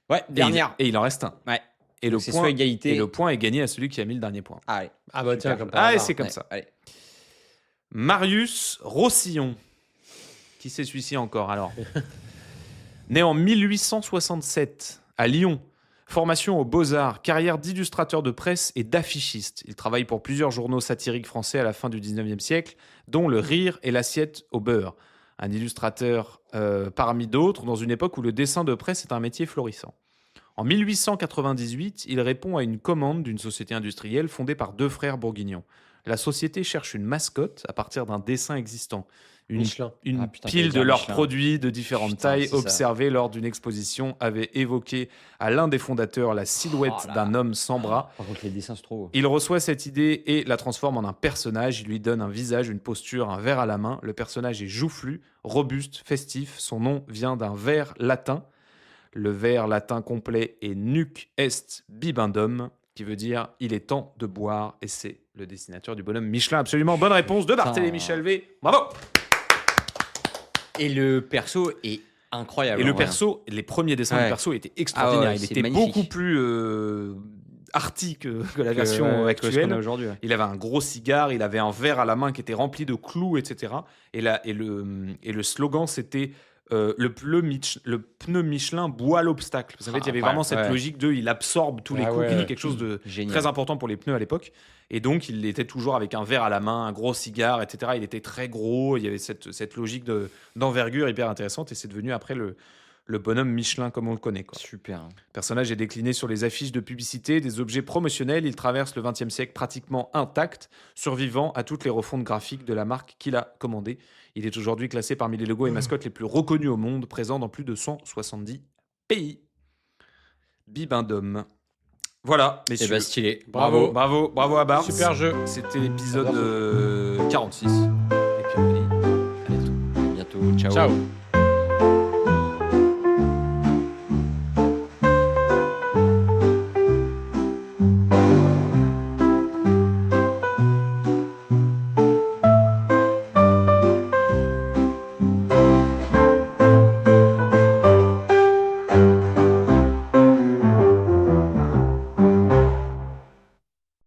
Ouais, dernière. Et il en reste un. Ouais. Et Donc c'est soit égalité. Et le point est gagné à celui qui a mis le dernier point. Allez. Ah bah tiens, Super. comme par Ah, et hasard. c'est comme Ouais, ça. Allez. Marius Rossillon. Qui c'est celui-ci encore alors? Né en 1867 à Lyon. Formation aux Beaux-Arts, carrière d'illustrateur de presse et d'affichiste. Il travaille pour plusieurs journaux satiriques français à la fin du 19e siècle, dont Le Rire et l'Assiette au beurre. Un illustrateur parmi d'autres, dans une époque où le dessin de presse est un métier florissant. En 1898, il répond à une commande d'une société industrielle fondée par 2 frères bourguignons. La société cherche une mascotte à partir d'un dessin existant. Une Michelin. Ah, putain, pile j'allais de dire leurs Michelin. produits de différentes Putain, tailles c'est ça. observés lors d'une exposition avait évoqué à l'un des fondateurs la silhouette Oh là. d'un homme sans bras. Par contre, les dessins, c'est trop. Il reçoit cette idée et la transforme en un personnage. Il lui donne un visage, une posture, un verre à la main. Le personnage est joufflu, robuste, festif. Son nom vient d'un vers latin. Le vers latin complet est Nuc est bibendum, qui veut dire il est temps de boire. Et c'est le dessinateur du bonhomme Michelin. Absolument bonne réponse de Barthélémy Chalvet. Bravo! Et le perso est incroyable. Et le en vrai. perso, les premiers dessins Ouais. du perso étaient extraordinaires. Ah ouais, il c'est était magnifique. beaucoup plus arty que la Que- version que ce qu'on a actuelle. aujourd'hui. Ouais. Il avait un gros cigare, il avait un verre à la main qui était rempli de clous, etc. Et le slogan, c'était le pneu Michelin boit l'obstacle. Parce qu'en fait, il y avait vraiment cette ouais. logique de il absorbe tous les Ah coups, ouais. quelque chose de Génial. très important pour les pneus à l'époque. Et donc, il était toujours avec un verre à la main, un gros cigare, etc. Il était très gros. Il y avait cette logique d'envergure hyper intéressante. Et c'est devenu après le bonhomme Michelin comme on le connaît, quoi. Super. Le personnage est décliné sur les affiches de publicité, des objets promotionnels. Il traverse le XXe siècle pratiquement intact, survivant à toutes les refontes graphiques de la marque qu'il a commandée. Il est aujourd'hui classé parmi les logos et mascottes les plus reconnus au monde, présents dans plus de 170 pays. Bibendum. Voilà, Et messieurs. bah, stylé. Bravo. Bravo à Bart. Super jeu. C'était l'épisode À bientôt. 46. Et puis on vous dit à bientôt. Bientôt. Ciao. Ciao.